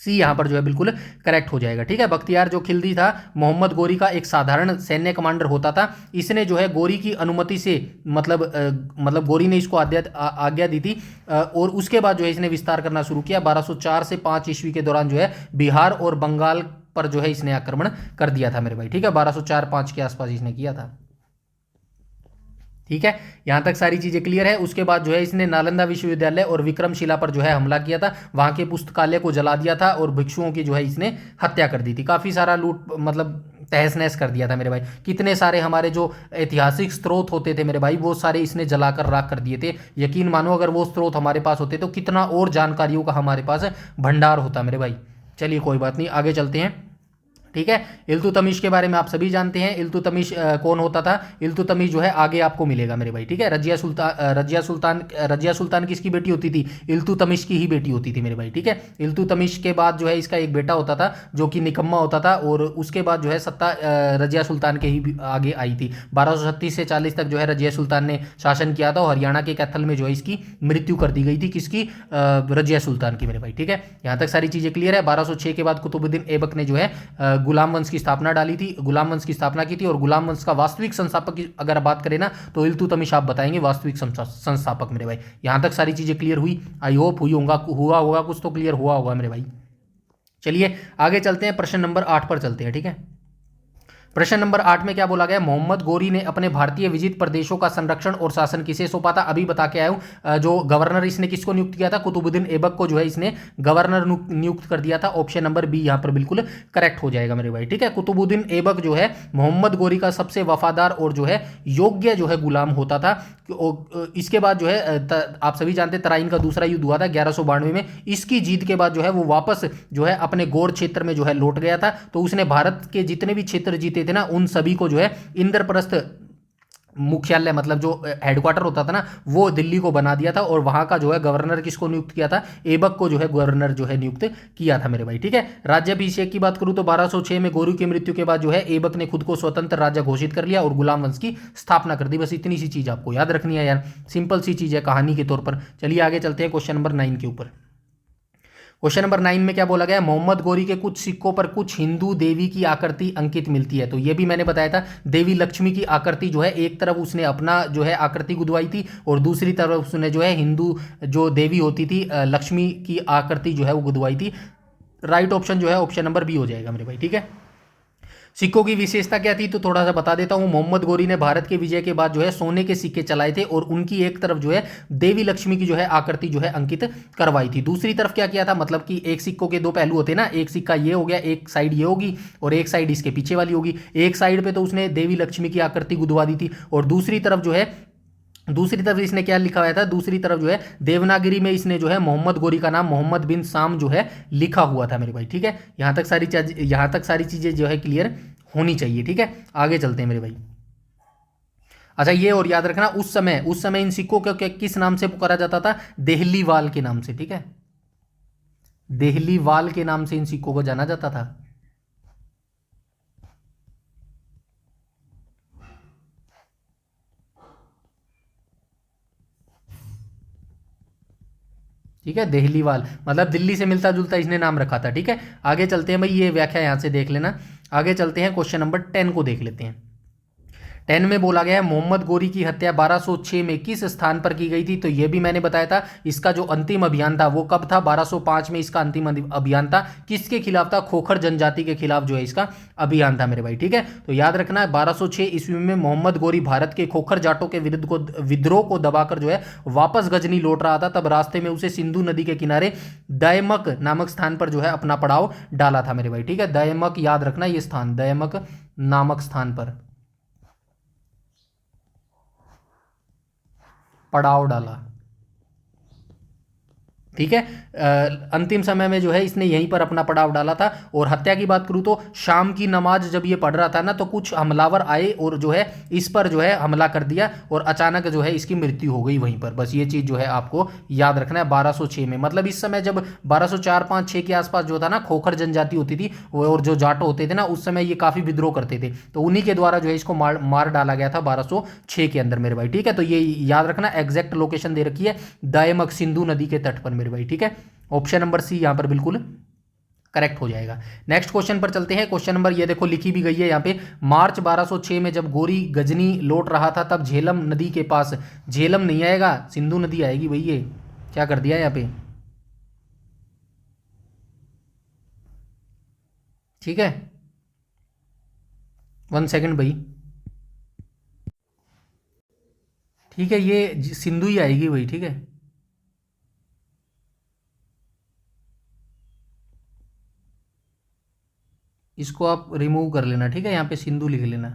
सी यहाँ पर जो है बिल्कुल करेक्ट हो जाएगा। ठीक है, बख्तियार जो खिलजी था मोहम्मद गोरी का एक साधारण सैन्य कमांडर होता था। इसने जो है गोरी की अनुमति से मतलब गोरी ने इसको आज्ञा दी थी और उसके बाद जो है इसने विस्तार करना शुरू किया। 1204 से 5 ईस्वी के दौरान जो है बिहार और बंगाल पर जो है इसने आक्रमण कर दिया था मेरे भाई। ठीक है, 1204-5 के आसपास इसने किया था। ठीक है, यहां तक सारी चीजें क्लियर है। उसके बाद जो है इसने नालंदा विश्वविद्यालय और विक्रमशिला पर जो है हमला किया था, वहां के पुस्तकालय को जला दिया था और भिक्षुओं की जो है इसने हत्या कर दी थी। काफी सारा लूट मतलब तहस नहस कर दिया था मेरे भाई। कितने सारे हमारे जो ऐतिहासिक स्रोत होते थे मेरे भाई वो सारे इसने जलाकर राख कर दिए थे। यकीन मानो अगर वो स्रोत हमारे पास होते तो कितना और जानकारियों का हमारे पास भंडार होता मेरे भाई। चलिए कोई बात नहीं, आगे चलते हैं। ठीक है, इल्तुतमिश के बारे में आप सभी जानते हैं। इल्तुतमिश कौन होता था? इल्तुतमिश जो है आगे आपको मिलेगा मेरे भाई। ठीक है, रजिया सुल्तान किसकी बेटी होती थी? इल्तुतमिश की ही बेटी होती थी मेरे भाई। ठीक है, इल्तुतमिश के बाद जो है इसका एक बेटा होता था जो कि निकम्मा होता था और उसके बाद जो है सत्ता रजिया सुल्तान के ही आगे आई थी। 1236 से 40 तक जो है रजिया सुल्तान ने शासन किया था और हरियाणा के कैथल में जो है इसकी मृत्यु कर दी गई थी। किसकी? रजिया सुल्तान की मेरे भाई। ठीक है, यहाँ तक सारी चीजें क्लियर है। 1206 के बाद कुतुबुद्दीन ऐबक ने जो है गुलाम वंश की स्थापना डाली थी, गुलाम वंश की स्थापना की थी और गुलाम वंश का वास्तविक संस्थापक की अगर बात करें ना तो इल्तुतमिश आप बताएंगे वास्तविक संस्थापक मेरे भाई। यहां तक सारी चीजें क्लियर हुई? आई होप हुआ होगा कुछ तो क्लियर हुआ होगा मेरे भाई। चलिए आगे चलते हैं, प्रश्न नंबर 8 पर चलते हैं। ठीक है, प्रश्न नंबर 8 में क्या बोला गया? मोहम्मद गोरी ने अपने भारतीय विजित प्रदेशों का संरक्षण और शासन किसे सौंपा था? अभी बता के आया हूं। जो गवर्नर इसने किसको नियुक्त किया था? कुतुबुद्दीन ऐबक को जो है इसने गवर्नर नियुक्त कर दिया था। ऑप्शन नंबर बी यहां पर बिल्कुल करेक्ट हो जाएगा मेरे भाई। ठीक है, कुतुबुद्दीन ऐबक जो है मोहम्मद गोरी का सबसे वफादार और जो है योग्य जो है गुलाम होता था। इसके बाद जो है आप सभी जानते हैं तराइन का दूसरा युद्ध हुआ था 1192 में। इसकी जीत के बाद जो है वो वापस जो है अपने गौर क्षेत्र में जो है लौट गया था। तो उसने भारत के जितने भी क्षेत्र जीते थे ना उन सभी को जो है इंद्रप्रस्थ मुख्यालय मतलब जो हेडक्वार्टर होता था ना वो दिल्ली को बना दिया था और वहां का जो है गवर्नर किसको नियुक्त किया था? ऐबक को जो है गवर्नर जो है नियुक्त किया था मेरे भाई। ठीक है, राज्याभिषेक की बात करूं तो 1206 में गोरू की मृत्यु के बाद जो है ऐबक ने खुद को स्वतंत्र राज्य घोषित कर लिया और गुलाम वंश की स्थापना कर दी। बस इतनी सी चीज आपको याद रखनी है यार, सिंपल सी चीज है कहानी के तौर पर। चलिए आगे चलते हैं क्वेश्चन नंबर 9 के ऊपर। क्वेश्चन नंबर 9 में क्या बोला गया? मोहम्मद गोरी के कुछ सिक्कों पर कुछ हिंदू देवी की आकृति अंकित मिलती है। तो ये भी मैंने बताया था, देवी लक्ष्मी की आकृति जो है एक तरफ उसने अपना जो है आकृति गुदवाई थी और दूसरी तरफ उसने जो है हिंदू जो देवी होती थी लक्ष्मी की आकृति जो है वो गुदवाई थी। राइट ऑप्शन जो है ऑप्शन नंबर बी हो जाएगा मेरे भाई। ठीक है, सिक्कों की विशेषता क्या थी तो थोड़ा सा बता देता हूं। मोहम्मद गोरी ने भारत के विजय के बाद जो है सोने के सिक्के चलाए थे और उनकी एक तरफ जो है देवी लक्ष्मी की जो है आकृति जो है अंकित करवाई थी। दूसरी तरफ क्या किया था? मतलब कि एक सिक्कों के दो पहलू होते हैं ना, एक सिक्का ये हो गया, एक साइड ये होगी और एक साइड इसके पीछे वाली होगी। एक साइड पे तो उसने देवी लक्ष्मी की आकृति गुदवा दी थी और दूसरी तरफ इसने क्या लिखा हुआ था? दूसरी तरफ जो है देवनागरी में इसने जो है मोहम्मद गोरी का नाम मोहम्मद बिन साम जो है लिखा हुआ था मेरे भाई। ठीक है, यहां तक सारी चीजें जो है क्लियर होनी चाहिए। ठीक है, आगे चलते हैं मेरे भाई। अच्छा ये और याद रखना, उस समय इन सिक्कों को किस नाम से पुकारा जाता था? देहलीवाल के नाम से। ठीक है, देहलीवाल के नाम से इन सिक्कों को जाना जाता था। ठीक है, देहलीवाल मतलब दिल्ली से मिलता जुलता इसने नाम रखा था। ठीक है, आगे चलते हैं भाई, ये व्याख्या यहां से देख लेना। आगे चलते हैं, क्वेश्चन नंबर 10 को देख लेते हैं। 10 में बोला गया है मोहम्मद गोरी की हत्या 1206 में किस स्थान पर की गई थी? तो यह भी मैंने बताया था। इसका जो अंतिम अभियान था वो कब था? 1205 में इसका अंतिम अभियान था। किसके खिलाफ था? खोखर जनजाति के खिलाफ जो है इसका अभियान था मेरे भाई। ठीक है, तो याद रखना 1206 ईस्वी में मोहम्मद गोरी भारत के खोखर जाटों के विद्रोह को दबाकर जो है वापस गजनी लौट रहा था। तब रास्ते में उसे सिंधु नदी के किनारे दयमक नामक स्थान पर जो है अपना पड़ाव डाला था मेरे भाई। ठीक है, दयमक याद रखना ये स्थान, दयमक नामक स्थान पर पड़ाव डाला। ठीक है, अंतिम समय में जो है इसने यहीं पर अपना पड़ाव डाला था। और हत्या की बात करूं तो शाम की नमाज जब ये पढ़ रहा था ना तो कुछ हमलावर आए और जो है इस पर जो है हमला कर दिया और अचानक जो है इसकी मृत्यु हो गई वहीं पर। बस ये चीज जो है आपको याद रखना है। 1206 में मतलब इस समय जब 1204, 5, 6 के आसपास जो था ना खोखर जनजाति होती थी और जो जाटो होते थे ना उस समय ये काफी विद्रोह करते थे, तो उन्हीं के द्वारा जो है इसको मार डाला गया था 1206 के अंदर मेरे भाई। ठीक है, तो ये याद रखना, एग्जैक्ट लोकेशन दे रखी है दयमक सिंधु नदी के तट पर मेरे भाई। ठीक है, ऑप्शन नंबर सी यहां पर बिल्कुल करेक्ट हो जाएगा। नेक्स्ट क्वेश्चन पर चलते हैं। क्वेश्चन नंबर, ये देखो लिखी भी गई है यहाँ पे, मार्च 1206 में जब गोरी गजनी लौट रहा था तब झेलम नदी के पास, झेलम नहीं आएगा, सिंधु नदी आएगी भाई। ये क्या कर दिया यहाँ पे, ठीक है, 1 सेकंड भाई, ठीक है, ये सिंधु ही आएगी भाई, ठीक है। इसको आप रिमूव कर लेना, ठीक है, यहाँ पे सिंधु लिख लेना।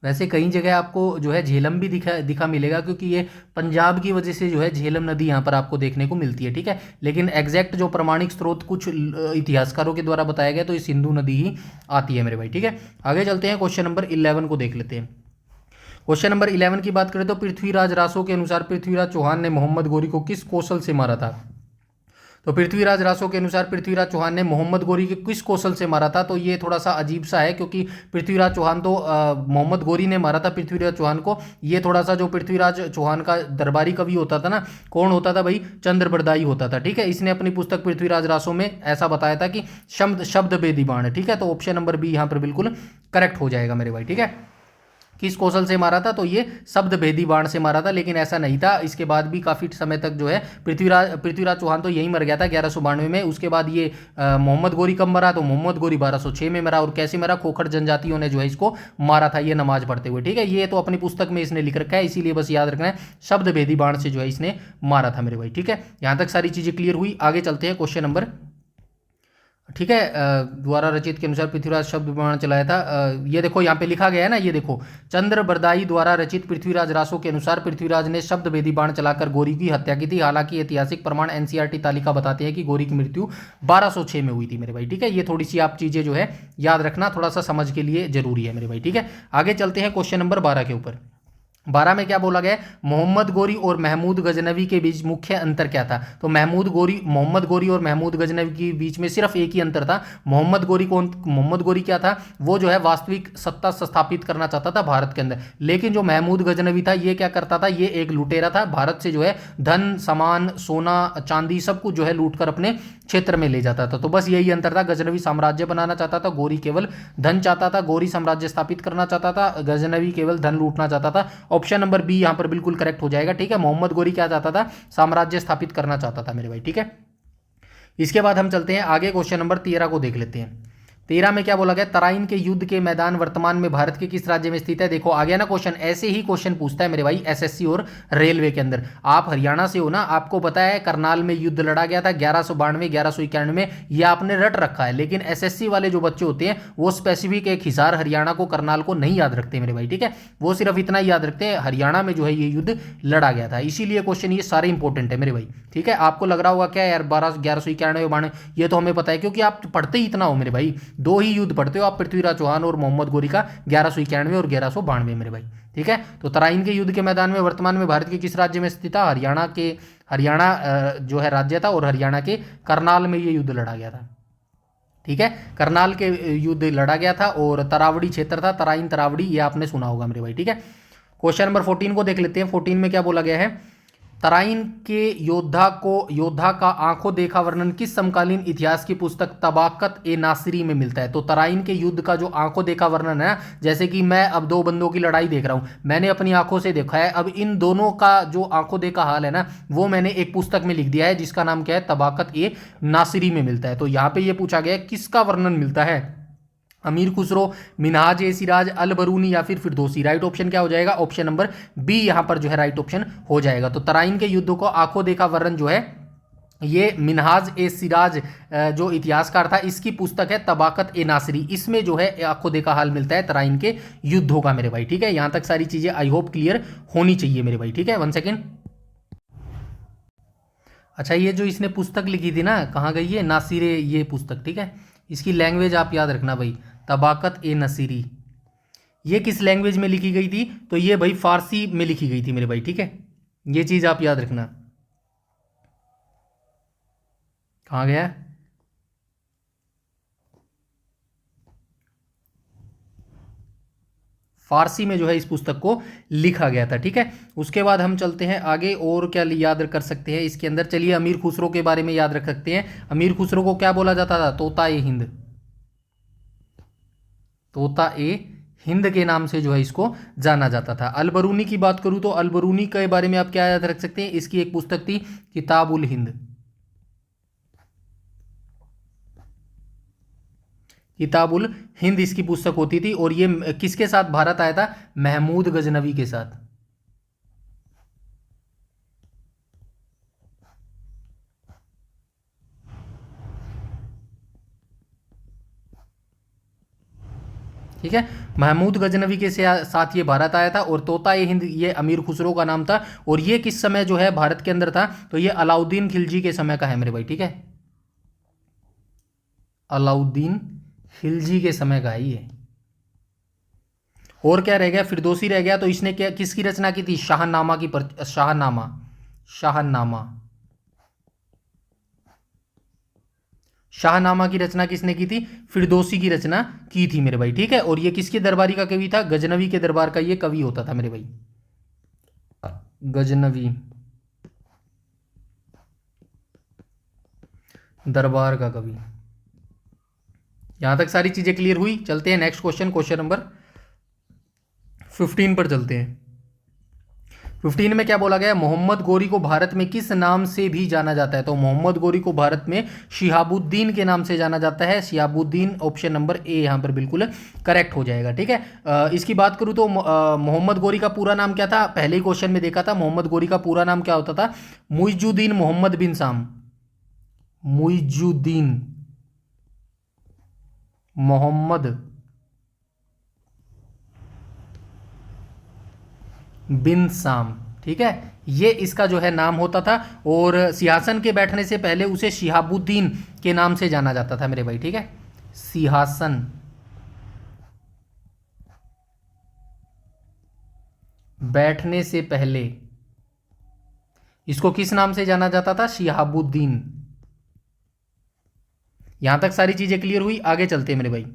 वैसे कई जगह आपको जो है झेलम भी दिखा दिखा मिलेगा, क्योंकि ये पंजाब की वजह से जो है झेलम नदी यहाँ पर आपको देखने को मिलती है, ठीक है। लेकिन एग्जैक्ट जो प्रमाणिक स्रोत कुछ इतिहासकारों के द्वारा बताया गया, तो ये सिंधु नदी ही आती है मेरे भाई, ठीक है। आगे चलते हैं, क्वेश्चन नंबर 11 को देख लेते हैं। क्वेश्चन नंबर 11 की बात करें तो पृथ्वीराज रासो के अनुसार पृथ्वीराज चौहान ने मोहम्मद गोरी को किस कौशल से मारा था। तो पृथ्वीराज रासो के अनुसार पृथ्वीराज चौहान ने मोहम्मद गोरी के किस कौशल से मारा था। तो ये थोड़ा सा अजीब सा है, क्योंकि पृथ्वीराज चौहान तो मोहम्मद गोरी ने मारा था पृथ्वीराज चौहान को। ये थोड़ा सा जो पृथ्वीराज चौहान का दरबारी कवि होता था ना, कौन होता था भाई, चंद्रबरदाई होता था, ठीक है। इसने अपनी पुस्तक पृथ्वीराज रासो में ऐसा बताया था कि शब्द बेदी बाण, ठीक है। तो ऑप्शन नंबर बी यहाँ पर बिल्कुल करेक्ट हो जाएगा मेरे भाई, ठीक है। किस कौशल से मारा था, तो ये शब्द भेदी बाण से मारा था, लेकिन ऐसा नहीं था। इसके बाद भी काफ़ी समय तक जो है पृथ्वीराज चौहान तो यहीं मर गया था 1192 में। उसके बाद ये मोहम्मद गोरी कब मरा, तो मोहम्मद गोरी 1206 में मरा। और कैसे मरा, खोखर जनजातियों ने जो है इसको मारा था, ये नमाज पढ़ते हुए, ठीक है। ये तो अपनी पुस्तक में इसने लिख रखा है, इसीलिए बस याद रखना है, शब्द भेदी बाण से जो है इसने मारा था मेरे भाई, ठीक है। यहाँ तक सारी चीज़ें क्लियर हुई। आगे चलते हैं, क्वेश्चन नंबर, ठीक है, द्वारा रचित के अनुसार पृथ्वीराज शब्द प्रमाण चलाया था। ये देखो यहाँ पे लिखा गया है ना, ये देखो, चंद्रबरदाई द्वारा रचित पृथ्वीराज रासो के अनुसार पृथ्वीराज ने शब्द भेदी बाण चलाकर गोरी की हत्या की थी। हालांकि ऐतिहासिक प्रमाण एनसीईआरटी तालिका बताते हैं कि गोरी की मृत्यु 1206 में हुई थी मेरे भाई, ठीक है। ये थोड़ी सी आप चीजें जो है याद रखना, थोड़ा सा समझ के लिए जरूरी है मेरे भाई, ठीक है। आगे चलते हैं क्वेश्चन नंबर 12 के ऊपर। 12 में क्या बोला गया, मोहम्मद गोरी और महमूद गजनवी के बीच मुख्य अंतर क्या था। तो मोहम्मद गोरी और महमूद गजनवी के बीच में सिर्फ एक ही अंतर था। मोहम्मद गोरी क्या था, वो जो है वास्तविक सत्ता स्थापित करना चाहता था भारत के अंदर। लेकिन जो महमूद गजनवी था, ये क्या करता था, ये एक लुटेरा था, भारत से जो है धन सामान सोना चांदी सब कुछ जो है लूट कर अपने क्षेत्र में ले जाता था। तो बस यही अंतर था, गजनवी साम्राज्य बनाना चाहता था, गोरी केवल धन चाहता था। गोरी साम्राज्य स्थापित करना चाहता था, गजनवी केवल धन लूटना चाहता था। ऑप्शन नंबर बी यहां पर बिल्कुल करेक्ट हो जाएगा, ठीक है। मोहम्मद गोरी क्या चाहता था, साम्राज्य स्थापित करना चाहता था मेरे भाई, ठीक है। इसके बाद हम चलते हैं आगे, क्वेश्चन नंबर 13 को देख लेते हैं। 13 में क्या बोला गया, तराइन के युद्ध के मैदान वर्तमान में भारत के किस राज्य में स्थित है। देखो आ गया ना क्वेश्चन, ऐसे ही क्वेश्चन पूछता है मेरे भाई एसएससी और रेलवे के अंदर। आप हरियाणा से हो ना, आपको पता है करनाल में युद्ध लड़ा गया था 1192 1191 में, ये आपने रट रखा है। लेकिन एसएससी वाले जो बच्चे होते हैं वो स्पेसिफिक एक हिसार हरियाणा को करनाल को नहीं याद रखते मेरे भाई, ठीक है। वो सिर्फ इतना ही याद रखते हैं हरियाणा में जो है ये युद्ध लड़ा गया था, इसीलिए क्वेश्चन ये सारे इंपॉर्टेंट है मेरे भाई, ठीक है। आपको लग रहा होगा क्या यार 1191 ये तो हमें पता है, क्योंकि आप पढ़ते ही इतना हो मेरे भाई, दो ही युद्ध पढ़ते हो आप, पृथ्वीराज चौहान और मोहम्मद गोरी का 1191 और 1192 मेरे भाई, ठीक है। तो तराइन के युद्ध के मैदान में वर्तमान में भारत के किस राज्य में स्थित था, हरियाणा जो है राज्य था, और हरियाणा के करनाल में ये युद्ध लड़ा गया था, ठीक है। करनाल के युद्ध लड़ा गया था, और तरावड़ी क्षेत्र था, तराइन तरावड़ी, ये आपने सुना होगा मेरे भाई, ठीक है। क्वेश्चन नंबर 14 को देख लेते हैं। 14 में क्या बोला गया है, तराइन के योद्धा का आंखों देखा वर्णन किस समकालीन इतिहास की पुस्तक तबाकत ए नासिरी में मिलता है। तो तराइन के युद्ध का जो आंखों देखा वर्णन है, जैसे कि मैं अब दो बंदों की लड़ाई देख रहा हूं, मैंने अपनी आंखों से देखा है, अब इन दोनों का जो आंखों देखा हाल है ना, वो मैंने एक पुस्तक में लिख दिया है, जिसका नाम क्या है, तबाकत ए नासिरी में मिलता है। तो यहां पर यह पूछा गया किसका वर्णन मिलता है, अमीर खुसरो, मिनहाज ए सिराज, अल बरूनी या फिर फिरदौसी। राइट ऑप्शन क्या हो जाएगा, ऑप्शन नंबर बी यहां पर जो है राइट ऑप्शन हो जाएगा। तो तराइन के युद्ध को आंखों देखा वर्णन जो है ये मिनहाज ए सिराज जो इतिहासकार था, इसकी पुस्तक है तबाकत ए नासिरी, इसमें जो है आंखों देखा हाल मिलता है तराइन के युद्धों का मेरे भाई, ठीक है। यहां तक सारी चीजें आई होप क्लियर होनी चाहिए मेरे भाई, ठीक है। 1 सेकेंड। अच्छा, ये जो इसने पुस्तक लिखी थी ना, कहाँ गई है, नासिरे, ये पुस्तक, ठीक है। इसकी लैंग्वेज आप याद रखना भाई, तबाकत ए नसीरी, ये किस लैंग्वेज में लिखी गई थी, तो ये भाई फारसी में लिखी गई थी मेरे भाई, ठीक है। ये चीज आप याद रखना। कहाँ गया, फारसी में जो है इस पुस्तक को लिखा गया था। ठीक है, उसके बाद हम चलते हैं आगे। और क्या याद कर सकते हैं इसके अंदर, चलिए अमीर खुसरो के बारे में याद रख सकते हैं। अमीर खुसरो को क्या बोला जाता था? तोता ए हिंद, तोता ए हिंद के नाम से जो है इसको जाना जाता था। अलबरूनी की बात करूं तो अलबरूनी के बारे में आप क्या याद रख सकते हैं? इसकी एक पुस्तक थी किताब उल हिंद, किताब उल हिंद इसकी पुस्तक होती थी। और ये किसके साथ भारत आया था? महमूद गजनवी के साथ। ठीक है, महमूद गजनवी के साथ ये भारत आया था। और तोता ए हिंद ये अमीर खुसरो का नाम था। और ये किस समय जो है भारत के अंदर था? तो ये अलाउद्दीन खिलजी के समय का है मेरे भाई। ठीक है, अलाउद्दीन खिलजी के समय का है ये। और क्या रह गया? फिरदौसी रह गया। तो इसने क्या किसकी रचना की थी? शाहनामा की शाहनामा, शाहनामा, शाहनामा की रचना किसने की थी? फिरदौसी की रचना की थी मेरे भाई। ठीक है, और ये किसके दरबारी का कवि था? गजनवी के दरबार का ये कवि होता था मेरे भाई, गजनवी दरबार का कवि। यहां तक सारी चीजें क्लियर हुई। चलते हैं नेक्स्ट क्वेश्चन, क्वेश्चन नंबर 15 पर चलते हैं। 15 में क्या बोला गया है? मोहम्मद गोरी को भारत में किस नाम से भी जाना जाता है? तो मोहम्मद गोरी को भारत में शिहाबुद्दीन के नाम से जाना जाता है। शिहाबुद्दीन ऑप्शन नंबर ए यहां पर बिल्कुल करेक्ट हो जाएगा। ठीक है, इसकी बात करूं तो मोहम्मद गोरी का पूरा नाम क्या था? पहले ही क्वेश्चन में देखा था। मोहम्मद गोरी का पूरा नाम क्या होता था? मुइजुद्दीन मोहम्मद बिन साम, मुइजुद्दीन मोहम्मद बिन साम। ठीक है, ये इसका जो है नाम होता था। और सिंहासन के बैठने से पहले उसे शिहाबुद्दीन के नाम से जाना जाता था मेरे भाई। ठीक है, सिंहासन बैठने से पहले इसको किस नाम से जाना जाता था? शिहाबुद्दीन। यहां तक सारी चीजें क्लियर हुई। आगे चलते हैं मेरे भाई।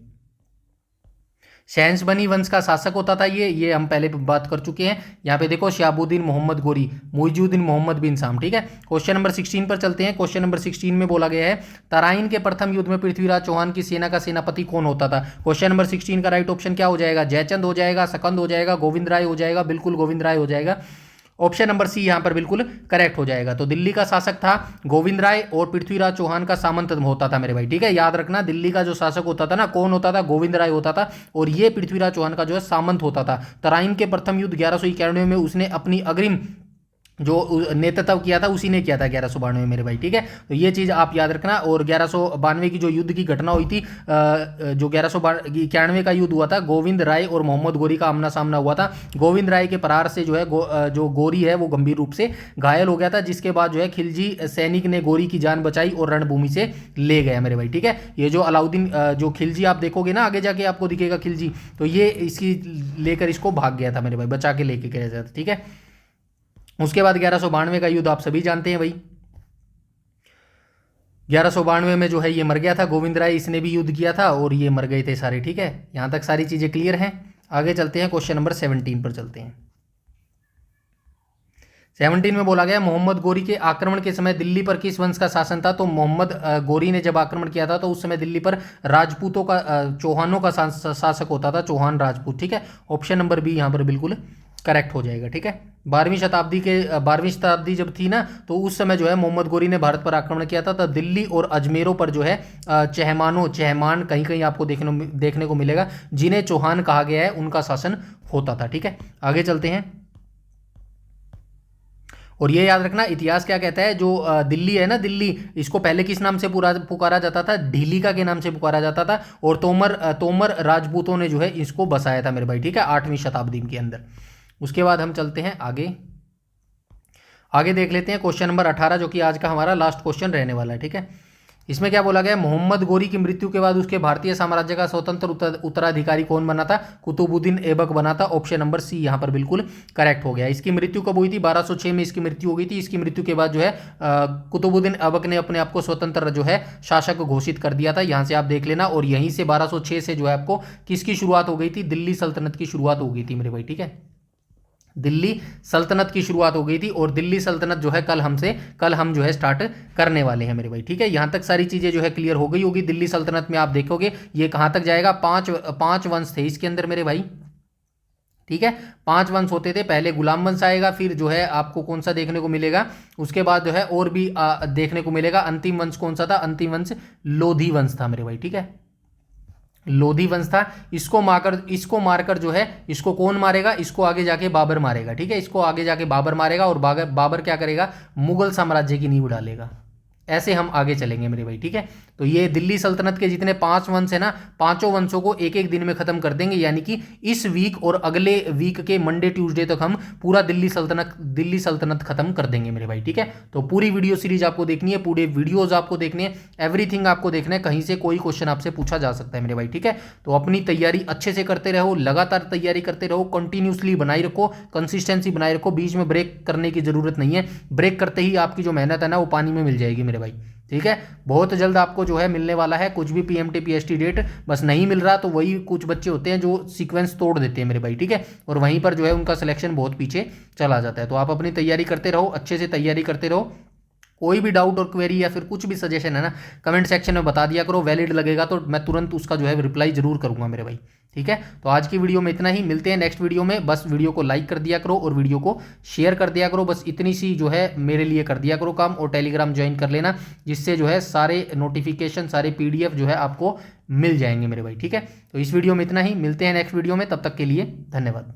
शहंस-बनी वंश का शासक होता था ये हम पहले बात कर चुके हैं। यहाँ पे देखो शिहाबुद्दीन मोहम्मद गोरी, मुइजुद्दीन मोहम्मद बिन साम। ठीक है, क्वेश्चन नंबर 16 पर चलते हैं। क्वेश्चन नंबर 16 में बोला गया है तराइन के प्रथम युद्ध में पृथ्वीराज चौहान की सेना का सेनापति कौन होता था? क्वेश्चन नंबर 16 का राइट ऑप्शन क्या हो जाएगा? जयचंद हो जाएगा, सकंद हो जाएगा, गोविंद राय हो जाएगा। बिल्कुल गोविंद राय हो जाएगा। ऑप्शन नंबर सी यहां पर बिल्कुल करेक्ट हो जाएगा। तो दिल्ली का शासक था गोविंद राय और पृथ्वीराज चौहान का सामंत होता था मेरे भाई। ठीक है, याद रखना दिल्ली का जो शासक होता था ना, कौन होता था? गोविंद राय होता था। और ये पृथ्वीराज चौहान का जो है सामंत होता था। तराइन के प्रथम युद्ध 1191 में उसने अपनी अग्रिम जो नेतृत्व किया था उसी ने किया था 1192 में मेरे भाई। ठीक है, तो ये चीज़ आप याद रखना। और 1192 की जो युद्ध की घटना हुई थी, जो 1191 का युद्ध हुआ था, गोविंद राय और मोहम्मद गोरी का आमना सामना हुआ था। गोविंद राय के प्रहार से जो है जो गोरी है वो गंभीर रूप से घायल हो गया था, जिसके बाद जो है खिलजी सैनिक ने गोरी की जान बचाई और रणभूमि से ले गया मेरे भाई। ठीक है, ये जो अलाउद्दीन जो खिलजी आप देखोगे ना, आगे जाके आपको दिखेगा खिलजी, तो ये इसकी लेकर इसको भाग गया था मेरे भाई, बचा के लेके गया था। ठीक है, उसके बाद 1192 का युद्ध आप सभी जानते हैं भाई। 1192 में जो है ये मर गया था गोविंद राय, इसने भी युद्ध किया था और ये मर गए थे सारे। ठीक है, यहां तक सारी चीजें क्लियर हैं। आगे चलते हैं, क्वेश्चन नंबर 17 पर चलते हैं। 17 में बोला गया मोहम्मद गोरी के आक्रमण के समय दिल्ली पर किस वंश का शासन था? तो मोहम्मद गोरी ने जब आक्रमण किया था तो उस समय दिल्ली पर राजपूतों का चौहानों का शासक होता था, चौहान राजपूत। ठीक है, ऑप्शन नंबर बी यहाँ पर बिल्कुल करेक्ट हो जाएगा। ठीक है, 12वीं शताब्दी जब थी ना, तो उस समय जो है मोहम्मद गोरी ने भारत पर आक्रमण किया था। तो दिल्ली और अजमेरों पर जो है चहमान कहीं कहीं आपको देखने को मिलेगा, जिन्हें चौहान कहा गया है, उनका शासन होता था। ठीक है, आगे चलते हैं। और ये याद रखना, इतिहास क्या कहता है, जो दिल्ली है ना, दिल्ली, इसको पहले किस नाम से पुकारा जाता था? ढीलिका के नाम से पुकारा जाता था। और तोमर राजपूतों ने जो है इसको बसाया था मेरे भाई। ठीक है, 8वीं शताब्दी के अंदर। उसके बाद हम चलते हैं आगे देख लेते हैं क्वेश्चन नंबर 18, जो कि आज का हमारा लास्ट क्वेश्चन रहने वाला है। ठीक है, इसमें क्या बोला गया, मोहम्मद गोरी की मृत्यु के बाद उसके भारतीय साम्राज्य का स्वतंत्र उत्तराधिकारी कौन बना था, कुतुबुद्दीन ऐबक बना था। ऑप्शन नंबर सी यहाँ पर बिल्कुल करेक्ट हो गया। इसकी मृत्यु कब हुई थी, 1206 में इसकी मृत्यु हो गई थी। इसकी मृत्यु के बाद जो है कुतुबुद्दीन ऐबक ने अपने आप को स्वतंत्र जो है शासक घोषित कर दिया था। यहाँ से आप देख लेना। और यहीं से 1206 से जो है आपको किसकी शुरुआत हो गई थी, दिल्ली सल्तनत की शुरुआत हो गई थी मेरे भाई, ठीक है। दिल्ली सल्तनत की शुरुआत हो गई थी और दिल्ली सल्तनत जो है कल हम जो है स्टार्ट करने वाले हैं मेरे भाई, ठीक है। यहां तक सारी चीजें जो है क्लियर हो गई होगी। दिल्ली सल्तनत में आप देखोगे ये कहां तक जाएगा, पांच वंश थे इसके अंदर मेरे भाई, ठीक है। 5 वंश होते थे, पहले गुलाम वंश आएगा, फिर जो है आपको कौन सा देखने को मिलेगा, उसके बाद जो है और भी देखने को मिलेगा। अंतिम वंश कौन सा था, अंतिम वंश लोधी वंश था मेरे भाई, ठीक है। लोधी वंश था। इसको मारकर जो है, इसको कौन मारेगा, इसको आगे जाके बाबर मारेगा, ठीक है। इसको आगे जाके बाबर मारेगा और बाबर क्या करेगा, मुगल साम्राज्य की नींव डालेगा। ऐसे हम आगे चलेंगे मेरे भाई, ठीक है। तो ये दिल्ली सल्तनत के जितने 5 वंश है ना, पांचों वंशों को एक एक दिन में खत्म कर देंगे। यानी कि इस वीक और अगले वीक के मंडे ट्यूसडे तक हम पूरा दिल्ली सल्तनत खत्म कर देंगे मेरे भाई, ठीक है। तो पूरी वीडियो सीरीज आपको देखनी है, पूरे वीडियोज आपको देखने हैं, एवरीथिंग आपको देखना है। कहीं से कोई क्वेश्चन आपसे पूछा जा सकता है मेरे भाई, ठीक है। तो अपनी तैयारी अच्छे से करते रहो, लगातार तैयारी करते रहो, कंटिन्यूसली बनाई रखो, कंसिस्टेंसी बनाए रखो। बीच में ब्रेक करने की जरूरत नहीं है। ब्रेक करते ही आपकी जो मेहनत है ना वो पानी में मिल जाएगी मेरे भाई, ठीक है। बहुत जल्द आपको जो है मिलने वाला है कुछ भी पीएमटी पीएचडी डेट। बस नहीं मिल रहा तो वही कुछ बच्चे होते हैं जो सीक्वेंस तोड़ देते हैं मेरे भाई, ठीक है। और वहीं पर जो है उनका सिलेक्शन बहुत पीछे चला जाता है। तो आप अपनी तैयारी करते रहो, अच्छे से तैयारी करते रहो। कोई भी डाउट और क्वेरी या फिर कुछ भी सजेशन है ना, कमेंट सेक्शन में बता दिया करो। वैलिड लगेगा तो मैं तुरंत उसका जो है रिप्लाई जरूर करूंगा मेरे भाई, ठीक है। तो आज की वीडियो में इतना ही, मिलते हैं नेक्स्ट वीडियो में। बस वीडियो को लाइक कर दिया करो और वीडियो को शेयर कर दिया करो। बस इतनी सी जो है मेरे लिए कर दिया करो काम। और टेलीग्राम ज्वाइन कर लेना, जिससे जो है सारे नोटिफिकेशन, सारे PDF जो है आपको मिल जाएंगे मेरे भाई, ठीक है। तो इस वीडियो में इतना ही, मिलते हैं नेक्स्ट वीडियो में। तब तक के लिए धन्यवाद।